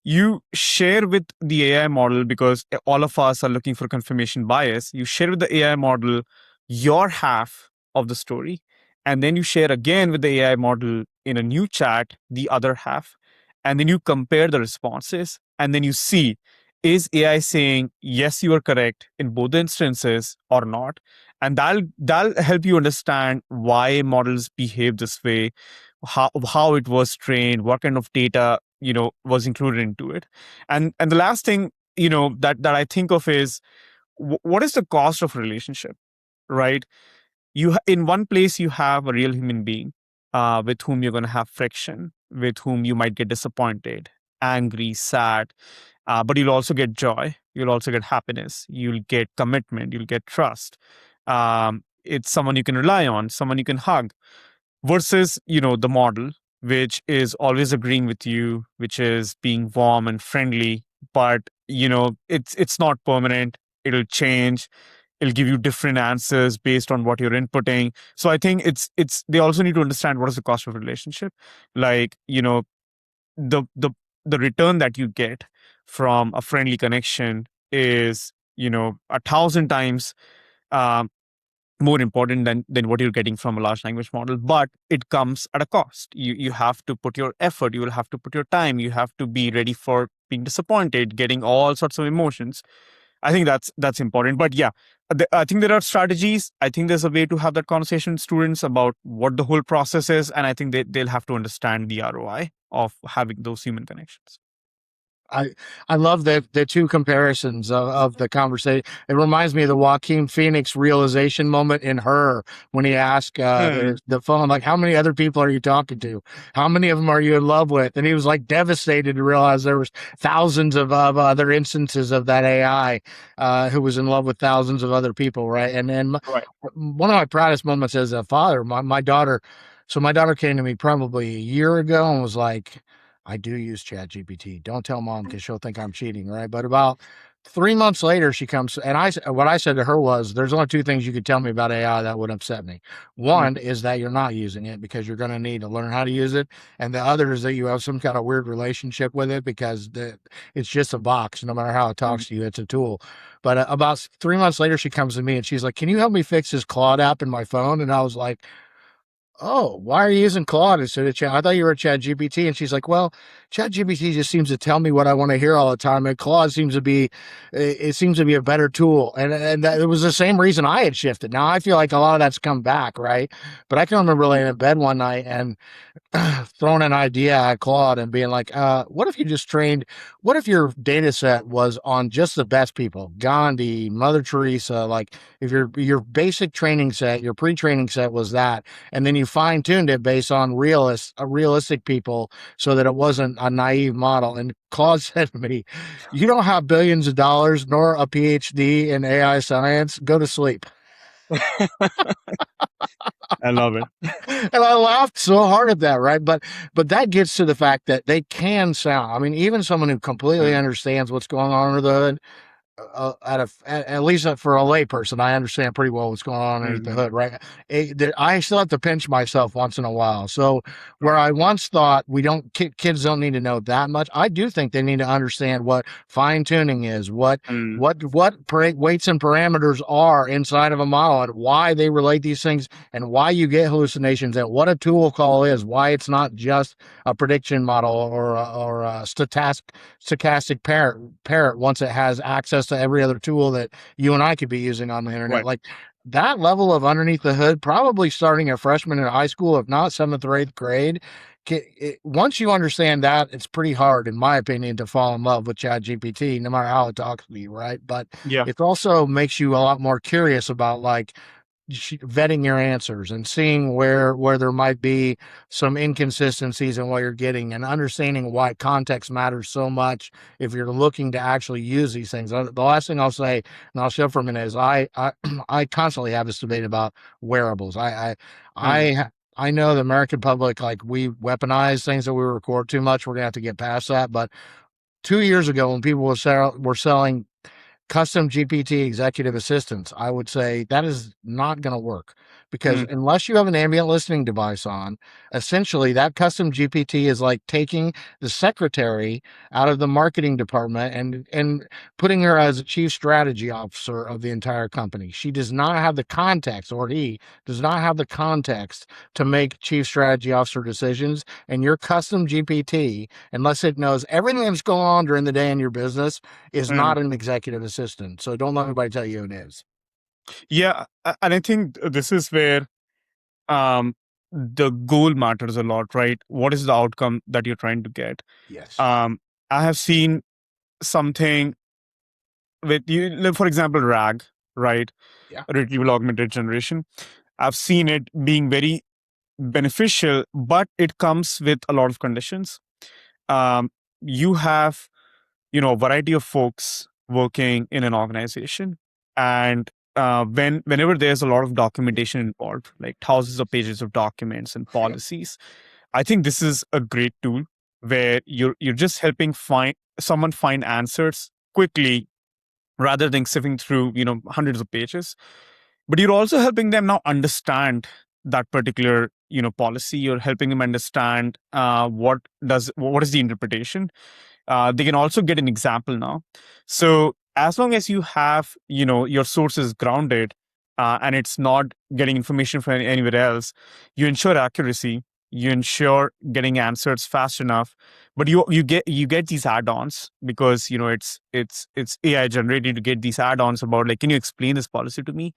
you share with the AI model, because all of us are looking for confirmation bias. You share with the AI model your half of the story, and then you share again with the AI model in a new chat the other half, and then you compare the responses, and then you see, is AI saying yes, you are correct in both instances or not? And that'll help you understand why models behave this way, how it was trained, what kind of data was included into it. And the last thing that I think of is, what is the cost of relationship, right? In one place you have a real human being with whom you're going to have friction, with whom you might get disappointed, angry, sad, but you'll also get joy, you'll also get happiness, you'll get commitment, you'll get trust. It's someone you can rely on, someone you can hug, versus the model, which is always agreeing with you, which is being warm and friendly, but it's not permanent. It'll change, it'll give you different answers based on what you're inputting. So I think it's they also need to understand what is the cost of a relationship. Like, the the return that you get from a friendly connection is 1,000 times more important than what you're getting from a large language model. But it comes at a cost. You have to put your effort, you will have to put your time, you have to be ready for being disappointed, getting all sorts of emotions. I think that's important. But yeah, I think there are strategies. I think there's a way to have that conversation with students about what the whole process is. And I think they'll have to understand the ROI of having those human connections. I love the two comparisons of the conversation. It reminds me of the Joaquin Phoenix realization moment in Her when he asked Hmm. the phone, like, how many other people are you talking to? How many of them are you in love with? And he was like devastated to realize there was thousands of other instances of that AI who was in love with thousands of other people, right? And Right. one of my proudest moments as a father, my daughter. So my daughter came to me probably a year ago and was like, I do use ChatGPT. Don't tell mom because she'll think I'm cheating, right? But about 3 months later, she comes and what I said to her was, "There's only two things you could tell me about AI that would upset me. Mm. One is that you're not using it because you're going to need to learn how to use it, and the other is that you have some kind of weird relationship with it because it's just a box. No matter how it Mm. talks to you, it's a tool." But about 3 months later, she comes to me and she's like, "Can you help me fix this Claude app in my phone?" And I was like, "Oh, why are you using Claude instead of Chat? I thought you were Chat GPT." And she's like, "Well, Chat GPT just seems to tell me what I want to hear all the time, and Claude seems to be, it seems to be a better tool." And that, it was the same reason I had shifted. Now I feel like a lot of that's come back, right? But I can remember laying in bed one night and throwing an idea at Claude and being like, what if you just trained, what if your data set was on just the best people, Gandhi, Mother Teresa, like if your basic training set, your pre-training set was that, and then you fine-tuned it based on realistic people so that it wasn't a naive model. And Claude said to me, "You don't have billions of dollars nor a PhD in AI science. Go to sleep." I love it. And I laughed so hard at that, right? But that gets to the fact that they can sound. I mean, even someone who completely Mm. understands what's going on under the hood, at least for a layperson, I understand pretty well what's going on underneath the Mhm. hood, right? I still have to pinch myself once in a while. So where Right. I once thought we don't kids don't need to know that much, I do think they need to understand what fine tuning is, Mm. weights and parameters are inside of a model, and why they relate these things, and why you get hallucinations, and what a tool call is, why it's not just a prediction model or a stochastic parrot once it has access to every other tool that you and I could be using on the internet. Right. Like that level of underneath the hood, probably starting a freshman in high school, if not seventh or eighth grade. Once you understand that, it's pretty hard, in my opinion, to fall in love with ChatGPT, no matter how it talks to you, right? But Yeah. it also makes you a lot more curious about like vetting your answers and seeing where there might be some inconsistencies in what you're getting, and understanding why context matters so much if you're looking to actually use these things. The last thing I'll say, and I'll shut for a minute, is I constantly have this debate about wearables. Mm. I know the American public, like, we weaponize things that we record too much. We're gonna have to get past that. But 2 years ago, when people were selling custom GPT executive assistants, I would say that is not going to work, because Mm. unless you have an ambient listening device on, essentially that custom GPT is like taking the secretary out of the marketing department and putting her as a chief strategy officer of the entire company. She does not have the context, or he does not have the context to make chief strategy officer decisions. And your custom GPT, unless it knows everything that's going on during the day in your business, is Mm. not an executive assistant. So don't let anybody tell you it is. Yeah. And I think this is where um, the goal matters a lot, right? What is the outcome that you're trying to get? Yes. Um, I have seen something with you, like, for example, RAG, right? Yeah. Retrieval augmented generation. I've seen it being very beneficial, but it comes with a lot of conditions. Um, you have, a variety of folks working in an organization, and whenever there's a lot of documentation involved, like thousands of pages of documents and Yep. policies, I think this is a great tool where you're just helping someone find answers quickly rather than sifting through hundreds of pages. But you're also helping them now understand that particular policy. You're helping them understand what is the interpretation. They can also get an example now. So as long as you have your sources grounded, and it's not getting information from anywhere else, you ensure accuracy. you ensure getting answers fast enough, but you get these add-ons because it's AI generated to get these add-ons about like, can you explain this policy to me?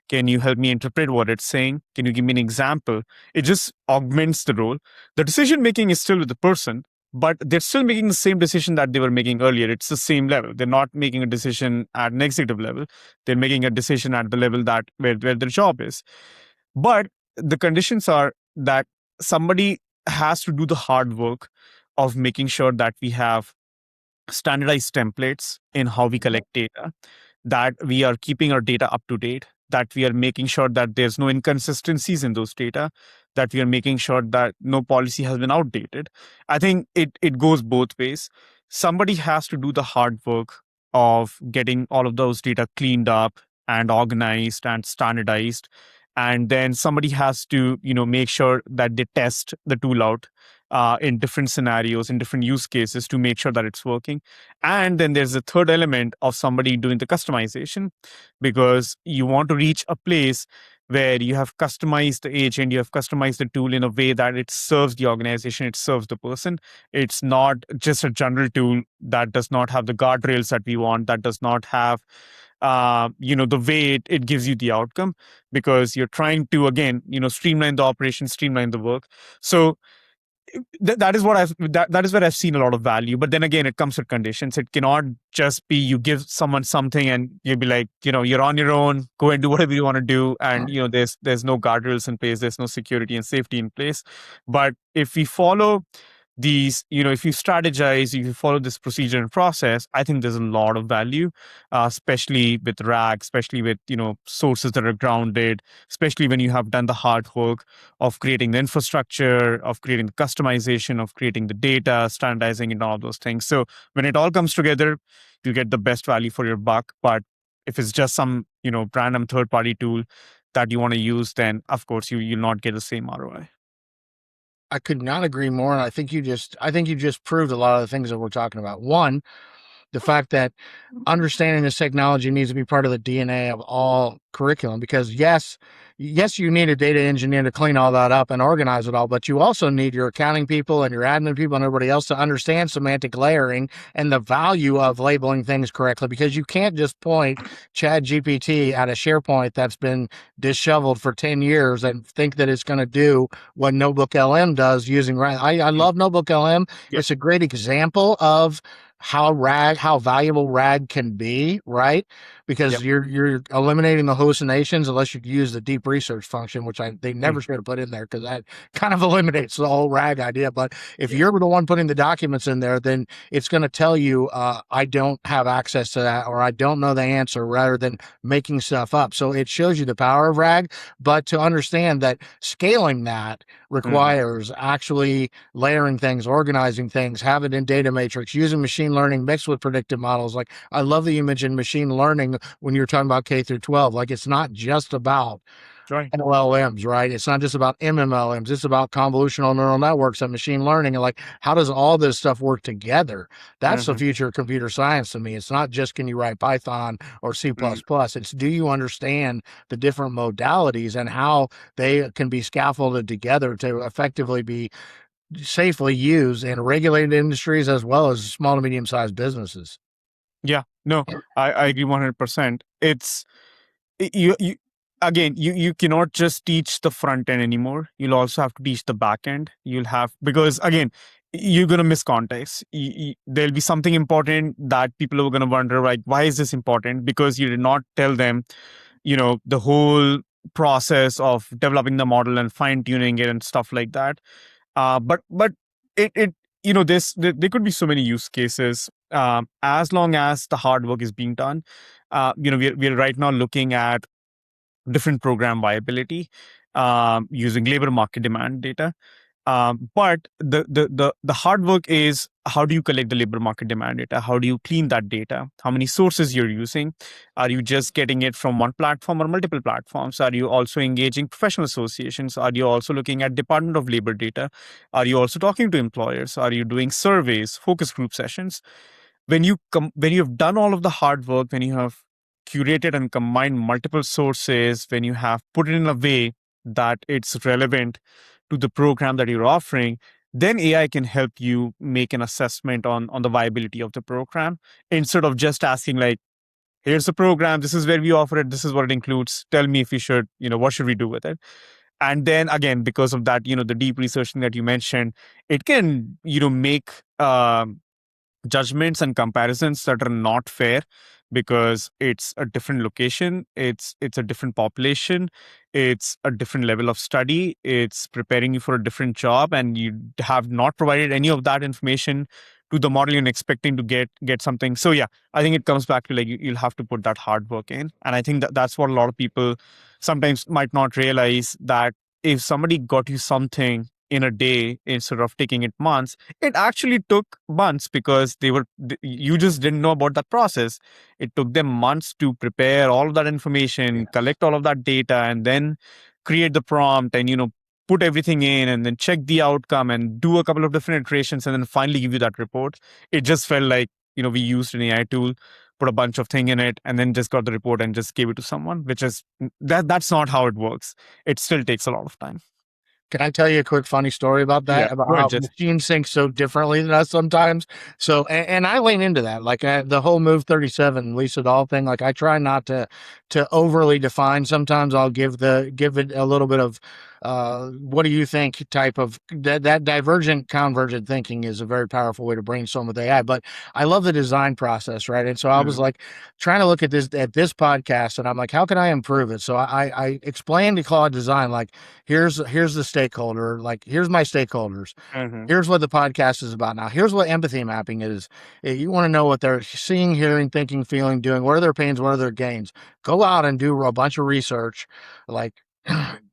Can you help me interpret what it's saying? Can you give me an example? It just augments the role. The decision making is still with the person, but they're still making the same decision that they were making earlier. It's the same level. They're not making a decision at an executive level. They're making a decision at the level that where their job is. But the conditions are that somebody has to do the hard work of making sure that we have standardized templates in how we collect data, that we are keeping our data up to date, that we are making sure that there's no inconsistencies in those data, that we are making sure that no policy has been outdated. I think it goes both ways. Somebody has to do the hard work of getting all of those data cleaned up and organized and standardized. And then somebody has to, make sure that they test the tool out in different scenarios, in different use cases to make sure that it's working. And then there's a third element of somebody doing the customization, because you want to reach a place where you have customized the agent, you have customized the tool in a way that it serves the organization, it serves the person. It's not just a general tool that does not have the guardrails that we want, that does not have the way it gives you the outcome, because you're trying to, again, streamline the operation, streamline the work. So that is what that is where I've seen a lot of value. But then again, it comes with conditions. It cannot just be you give someone something and you'll be like, you're on your own, go and do whatever you want to do. And there's no guardrails in place, there's no security and safety in place. But if we follow these, if you strategize, if you follow this procedure and process, I think there's a lot of value, especially with RAG, especially with, sources that are grounded, especially when you have done the hard work of creating the infrastructure, of creating the customization, of creating the data, standardizing and all of those things. So when it all comes together, you get the best value for your buck. But if it's just some, random third-party tool that you want to use, then of course you'll not get the same ROI. I could not agree more. And I think you just proved a lot of the things that we're talking about. One, the fact that understanding this technology needs to be part of the DNA of all curriculum, because yes, you need a data engineer to clean all that up and organize it all, but you also need your accounting people and your admin people and everybody else to understand semantic layering and the value of labeling things correctly, because you can't just point ChatGPT at a SharePoint that's been disheveled for 10 years and think that it's going to do what Notebook LM does using RAG. I love Notebook LM. Yep. It's a great example of how valuable RAG can be, right? Because you're eliminating the hallucinations unless you use the deep research function, which they never should have put in there, because that kind of eliminates the whole RAG idea. But if you're the one putting the documents in there, then it's going to tell you, I don't have access to that, or I don't know the answer, rather than making stuff up. So it shows you the power of RAG. But to understand that scaling that requires actually layering things, organizing things, have it in data matrix, using machine learning mixed with predictive models. Like, I love that you mentioned machine learning when you're talking about K through 12. Like, it's not just about LLMs, right? It's not just about MMLMs. It's about convolutional neural networks and machine learning. And like, how does all this stuff work together? That's the future of computer science to me. It's not just, can you write Python or C++? It's, do you understand the different modalities and how they can be scaffolded together to effectively be safely used in regulated industries as well as small to medium-sized businesses? Yeah, no, I agree 100%. It's you again, you cannot just teach the front end anymore. You'll also have to teach the back end. Because again, you're going to miss context. There'll be something important that people are going to wonder, like, why is this important? Because you did not tell them, the whole process of developing the model and fine tuning it and stuff like that. But it there could be so many use cases, as long as the hard work is being done. We're right now looking at different program viability, using labor market demand data. But the hard work is, how do you collect the labor market demand data? How do you clean that data? How many sources you're using? Are you just getting it from one platform or multiple platforms? Are you also engaging professional associations? Are you also looking at Department of Labor data? Are you also talking to employers? Are you doing surveys, focus group sessions? When you've done all of the hard work, when you have curated and combined multiple sources, when you have put it in a way that it's relevant to the program that you're offering, then AI can help you make an assessment on the viability of the program, instead of just asking like, here's the program, this is where we offer it, this is what it includes, tell me if we should, what should we do with it. And then again, because of that, the deep researching that you mentioned, it can make judgments and comparisons that are not fair, because it's a different location, it's a different population, it's a different level of study, it's preparing you for a different job, and you have not provided any of that information to the model and expecting to get something. So yeah, I think it comes back to like you'll have to put that hard work in. And I think that that's what a lot of people sometimes might not realize, that if somebody got you something in a day instead of taking it months, it actually took months, because you just didn't know about that process. It took them months to prepare all of that information, collect all of that data, and then create the prompt, and put everything in, and then check the outcome, and do a couple of different iterations, and then finally give you that report. It just felt like we used an AI tool, put a bunch of thing in it, and then just got the report and just gave it to someone, which is that's not how it works. It still takes a lot of time. Can I tell you a quick funny story about Yeah, that? About go ahead, how Jess. machines think so differently than us sometimes. So, and I lean into that, like the whole Move 37 Lisa Doll thing. Like I try not to overly define. Sometimes I'll give it a little bit of what do you think type of that divergent convergent thinking is a very powerful way to brainstorm with AI. But I love the design process, right? And so I was like trying to look at this podcast, and I'm like, how can I improve it? So I explained to Claude Design, like, here's the stakeholder, like here's my stakeholders, here's what the podcast is about. Now here's what empathy mapping is. You want to know what they're seeing, hearing, thinking, feeling, doing, what are their pains, what are their gains. Go out and do a bunch of research, like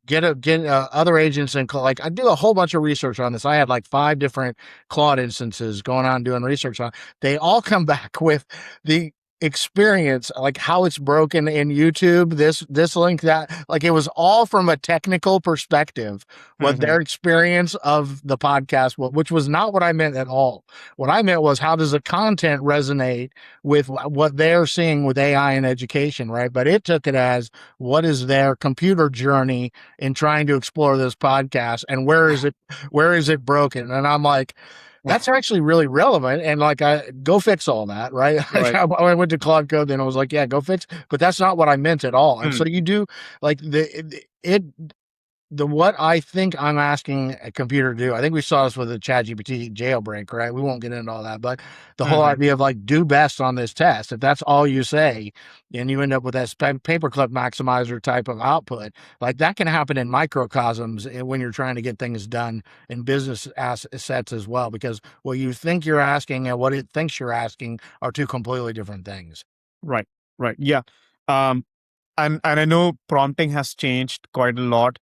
get other agents, and like I do a whole bunch of research on this. I had like 5 different Claude instances going on doing research on. They all come back with the experience, like how it's broken in YouTube, this link, that, like it was all from a technical perspective, what their experience of the podcast, which was not what I meant at all. What I meant was, how does the content resonate with what they're seeing with AI in education, right? But it took it as, what is their computer journey in trying to explore this podcast, and where is it broken? And I'm like, that's actually really relevant. And like, I go fix all that, right? Right. I went to Claude Code, then I was like, yeah, go fix, but that's not what I meant at all. And so you do like what I think I'm asking a computer to do. I think we saw this with the ChatGPT jailbreak, right? We won't get into all that, but the whole idea of like, do best on this test. If that's all you say, and you end up with that paperclip maximizer type of output, like that can happen in microcosms when you're trying to get things done in business assets as well, because what you think you're asking and what it thinks you're asking are 2 completely different things. Right. Yeah. And I know prompting has changed quite a lot.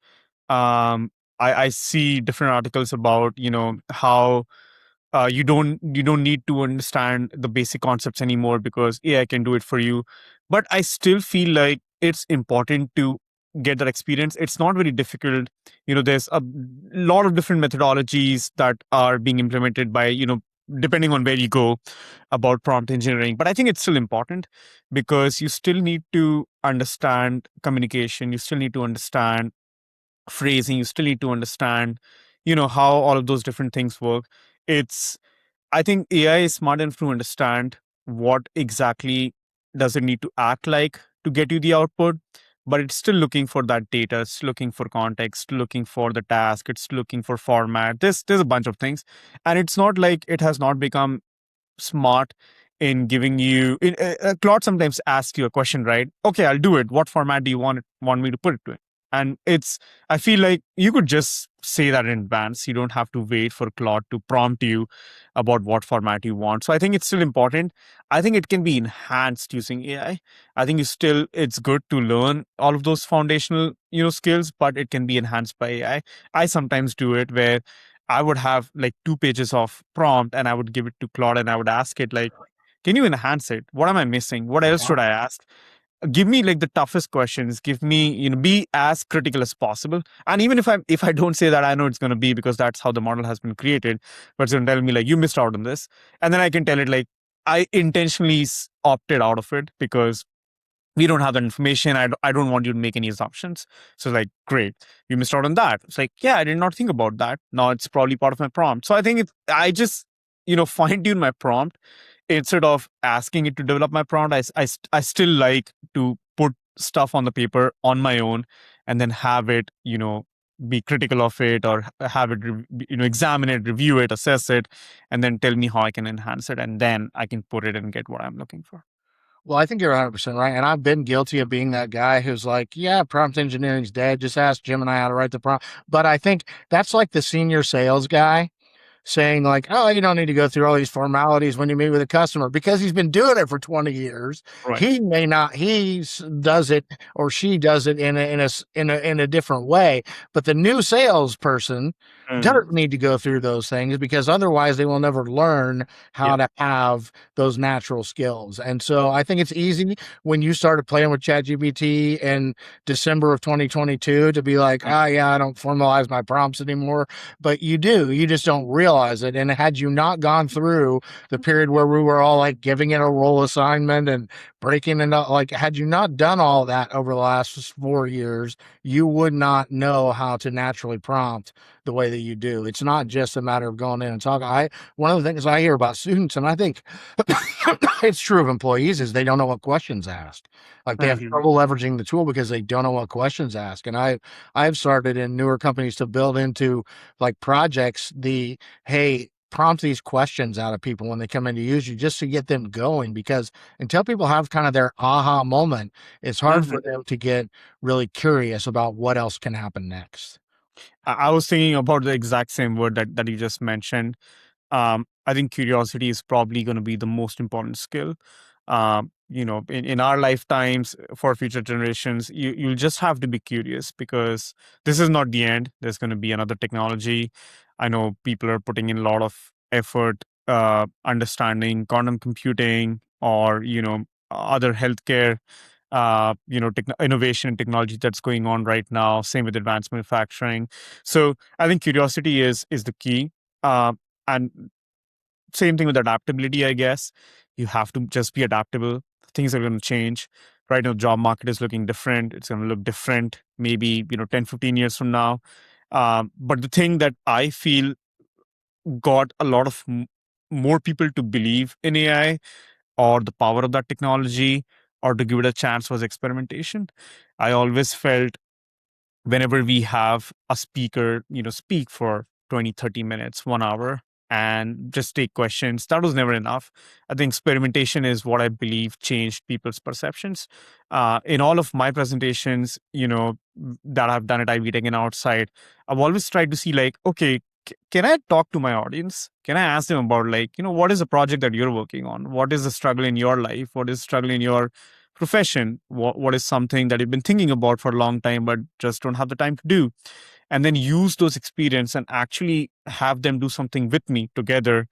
I see different articles about how you don't need to understand the basic concepts anymore, because AI can do it for you. But I still feel like it's important to get that experience. It's not very difficult. There's a lot of different methodologies that are being implemented by depending on where you go about prompt engineering. But I think it's still important, because you still need to understand communication. You still need to understand phrasing. You still need to understand how all of those different things work. It's I think AI is smart enough to understand what exactly does it need to act like to get you the output, but it's still looking for that data. It's looking for context, looking for the task. It's looking for format. There's a bunch of things, and it's not like it has not become smart in giving you. Claude sometimes asks you a question, right? Okay, I'll do it. What format do you want me to put it to? And I feel like you could just say that in advance. You don't have to wait for Claude to prompt you about what format you want. So I think it's still important. I think it can be enhanced using AI. I think it's good to learn all of those foundational, skills, but it can be enhanced by AI. I sometimes do it where I would have like 2 pages of prompt, and I would give it to Claude, and I would ask it like, can you enhance it? What am I missing? What else should I ask? Give me like the toughest questions. Give me, be as critical as possible. And even if I don't say that, I know it's going to be, because that's how the model has been created. But it's going to tell me like, you missed out on this. And then I can tell it like, I intentionally opted out of it, because we don't have that information. I don't want you to make any assumptions. So like, great, you missed out on that. It's like, yeah, I did not think about that. Now it's probably part of my prompt. So I think I just, fine tune my prompt instead of asking it to develop my prompt. I still like to put stuff on the paper on my own and then have it, be critical of it, or have it, examine it, review it, assess it, and then tell me how I can enhance it. And then I can put it and get what I'm looking for. Well, I think you're 100% right. And I've been guilty of being that guy who's like, yeah, prompt engineering's dead. Just ask Jim and I how to write the prompt. But I think that's like the senior sales guy saying like, oh, you don't need to go through all these formalities when you meet with a customer, because he's been doing it for 20 years. Right. He may not, does it, or she does it in a different way. But the new salesperson doesn't need to go through those things, because otherwise they will never learn how to have those natural skills. And so I think it's easy when you started playing with ChatGPT in December of 2022 to be like, oh yeah, I don't formalize my prompts anymore. But you do, you just don't realize it. And had you not gone through the period where we were all like giving it a role assignment and breaking it up, like had you not done all that over the last 4 years, you would not know how to naturally prompt the way that you do. It's not just a matter of going in and talking. One of the things I hear about students, and I think it's true of employees, is they don't know what questions ask. Like they have trouble leveraging the tool because they don't know what questions ask. And I've started in newer companies to build into like projects hey, prompt these questions out of people when they come in to use you, just to get them going, because until people have kind of their aha moment, it's hard for them to get really curious about what else can happen next. I was thinking about the exact same word that you just mentioned. I think curiosity is probably going to be the most important skill. In our lifetimes, for future generations, you'll just have to be curious, because this is not the end. There's going to be another technology. I know people are putting in a lot of effort understanding quantum computing, or other healthcare innovation and technology that's going on right now. Same with advanced manufacturing. So I think curiosity is the key. And same thing with adaptability, I guess. You have to just be adaptable. Things are going to change. Right now, job market is looking different. It's going to look different maybe 10, 15 years from now. But the thing that I feel got a lot of more people to believe in AI, or the power of that technology, or to give it a chance, was experimentation. I always felt whenever we have a speaker, speak for 20, 30 minutes, 1 hour, and just take questions, that was never enough. I think experimentation is what I believe changed people's perceptions. In all of my presentations, that I've done at Ivy Tech and outside, I've always tried to see like, okay, can I talk to my audience? Can I ask them about like, what is the project that you're working on? What is the struggle in your life? What is the struggle in your profession? What is something that you've been thinking about for a long time, but just don't have the time to do? And then use those experience and actually have them do something with me together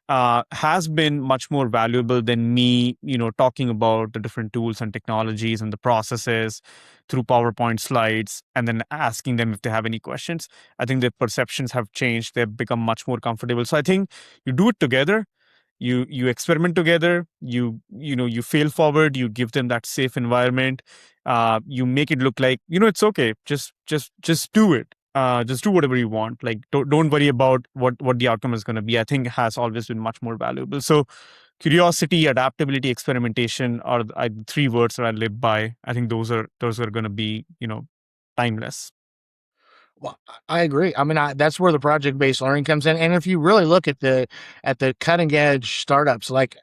has been much more valuable than me, talking about the different tools and technologies and the processes through PowerPoint slides and then asking them if they have any questions. I think their perceptions have changed. They've become much more comfortable. So I think you do it together. You experiment together. You fail forward. You give them that safe environment. You make it look like it's okay. Just do it. Just do whatever you want. Like don't worry about what the outcome is going to be. I think has always been much more valuable. So curiosity, adaptability, experimentation are the three words that I live by. I think those are going to be timeless. Well, I agree. I mean, that's where the project-based learning comes in. And if you really look at the cutting edge startups, like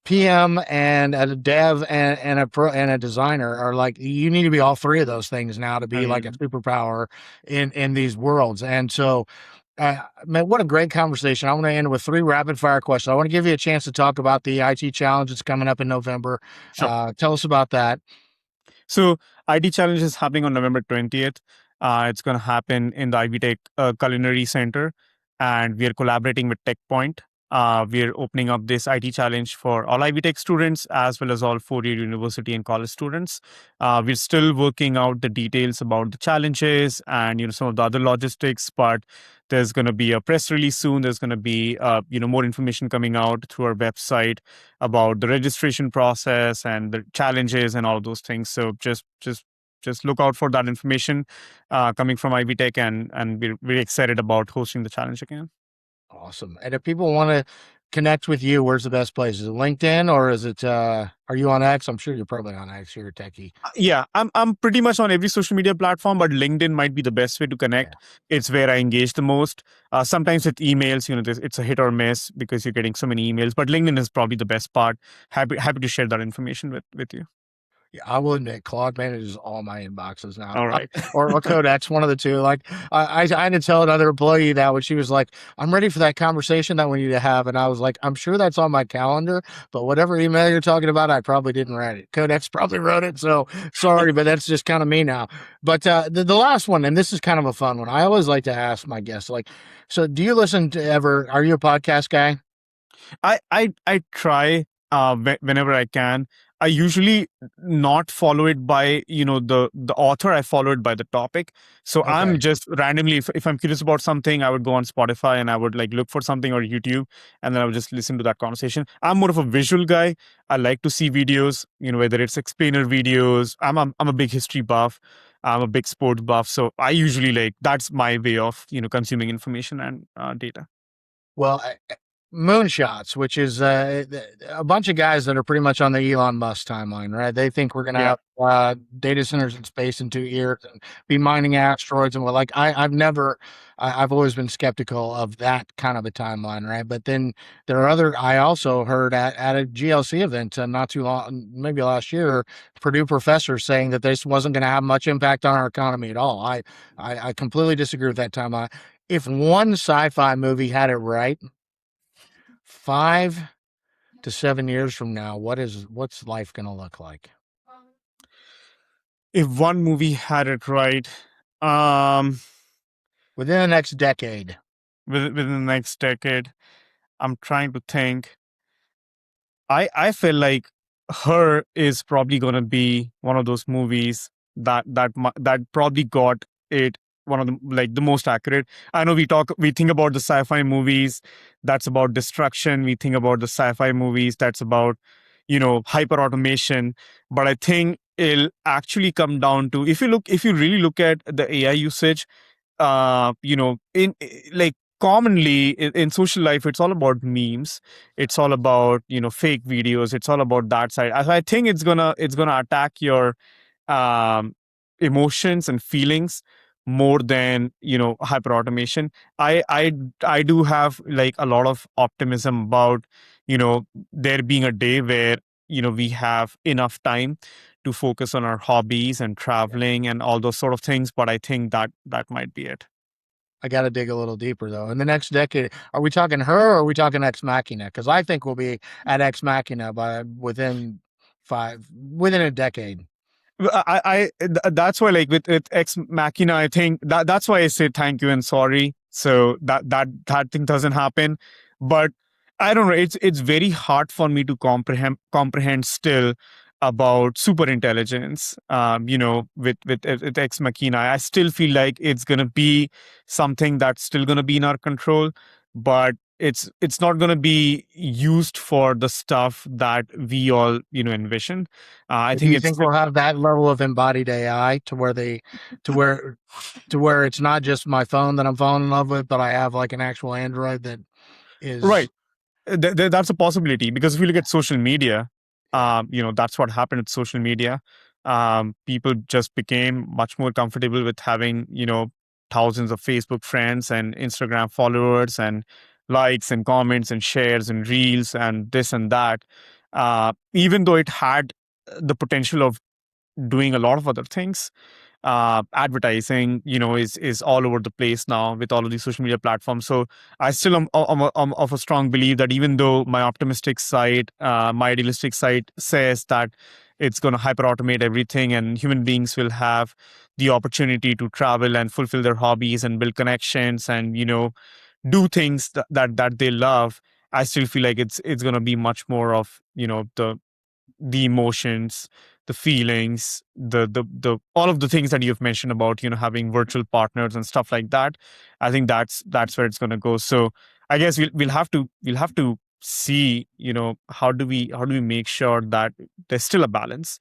PM and a dev and a pro and a designer, are like, you need to be all three of those things now to be like a superpower in these worlds. And so, man, what a great conversation. I want to end with 3 rapid fire questions. I want to give you a chance to talk about the IT challenge that's coming up in November. Sure. Tell us about that. So IT Challenge is happening on November 20th. It's going to happen in the Ivy Tech Culinary Center, and we are collaborating with TechPoint. We are opening up this IT Challenge for all Ivy Tech students as well as all four-year university and college students. We're still working out the details about the challenges and some of the other logistics, but There's going to be a press release soon. There's going to be more information coming out through our website about the registration process and the challenges and all of those things. So just look out for that information coming from Ivy Tech, and we're really excited about hosting the challenge again. Awesome. And if people want to connect with you, where's the best place? Is it LinkedIn, or is it are you on X? I'm sure you're probably on X. You're a techie. Yeah, I'm pretty much on every social media platform, but LinkedIn might be the best way to connect. It's where I engage the most. Sometimes with emails, it's a hit or miss because you're getting so many emails. But LinkedIn is probably the best part. Happy to share that information with you. Yeah, I will admit, Claude manages all my inboxes now. All right. Or Codex, one of the two. Like I had to tell another employee that when she was like, "I'm ready for that conversation that we need to have," and I was like, "I'm sure that's on my calendar, but whatever email you're talking about, I probably didn't write it. Codex probably wrote it, so sorry, but that's just kind of me now." But the last one, and this is kind of a fun one. I always like to ask my guests, like, so do you listen to ever? Are you a podcast guy? I try whenever I can. I usually not follow it by the author. I follow it by the topic. So Okay. I'm just randomly, if I'm curious about something, I would go on Spotify and I would like look for something, or YouTube, and then I would just listen to that conversation. I'm more of a visual guy. I like to see videos, whether it's explainer videos. I'm a big history buff. I'm a big sports buff. So I usually that's my way of consuming information and data. Well, Moonshots, which is a bunch of guys that are pretty much on the Elon Musk timeline, right? They think we're going to have data centers in space in 2 years and be mining asteroids. And I've always been skeptical of that kind of a timeline, right? But then there are I also heard at a GLC event not too long, maybe last year, Purdue professor saying that this wasn't going to have much impact on our economy at all. I completely disagree with that timeline. If one sci-fi movie had it right, 5 to 7 years from now, what's life going to look like? If one movie had it right, within the next decade. Within the next decade, I'm trying to think. I feel like Her is probably going to be one of those movies that probably got it one of the most accurate. I know we think about the sci-fi movies that's about destruction. We think about the sci-fi movies that's about hyper automation. But I think it'll actually come down to, if you really look at the AI usage, in like commonly in social life, it's all about memes. It's all about fake videos. It's all about that side. I think it's gonna attack your emotions and feelings more than hyper automation. I do have like a lot of optimism about there being a day where we have enough time to focus on our hobbies and traveling and all those sort of things. But I think that might be it. I got to dig a little deeper though. In the next decade, are we talking Her or are we talking Ex Machina? Because I think we'll be at Ex Machina within a decade. That's why, like with Ex Machina, I think that's why I say thank you and sorry. So that thing doesn't happen. But I don't know. It's very hard for me to comprehend still about super intelligence. With Ex Machina, I still feel like it's gonna be something that's still gonna be in our control, but it's not going to be used for the stuff that we all envision. I Do think you think we'll have that level of embodied AI to where it's not just my phone that I'm falling in love with, but I have like an actual Android that is right. That's a possibility, because if you look at social media, that's what happened with social media. People just became much more comfortable with having thousands of Facebook friends and Instagram followers and likes and comments and shares and reels and this and that, even though it had the potential of doing a lot of other things. Advertising is all over the place now with all of these social media platforms. So I still am of a strong belief that even though my optimistic side, my idealistic side says that it's going to hyper automate everything and human beings will have the opportunity to travel and fulfill their hobbies and build connections and do things that they love, I still feel like it's going to be much more of the emotions, the feelings, the all of the things that you've mentioned about, having virtual partners and stuff like that. I think that's where it's going to go. So I guess we'll have to see, how do we make sure that there's still a balance.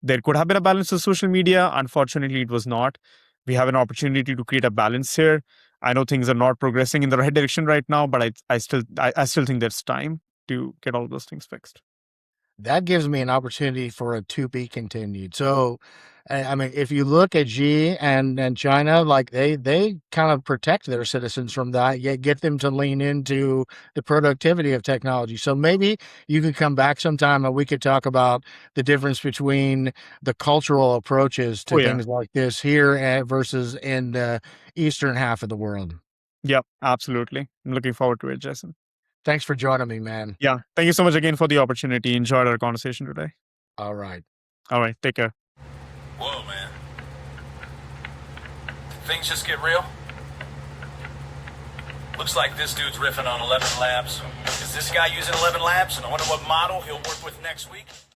There could have been a balance with social media. Unfortunately, it was not. We have an opportunity to create a balance here. I know things are not progressing in the right direction right now, but I still think there's time to get all those things fixed. That gives me an opportunity for a to be continued. So, I mean, if you look at Xi and China, like they kind of protect their citizens from that, yet get them to lean into the productivity of technology. So maybe you could come back sometime and we could talk about the difference between the cultural approaches Oh to yeah. things like this here versus in the eastern half of the world. Yep, absolutely. I'm looking forward to it, Jason. Thanks for joining me, man. Yeah. Thank you so much again for the opportunity. Enjoyed our conversation today. All right. All right. Take care. Whoa, man. Things just get real. Looks like this dude's riffing on 11 Labs. Is this guy using 11 Labs? And I wonder what model he'll work with next week.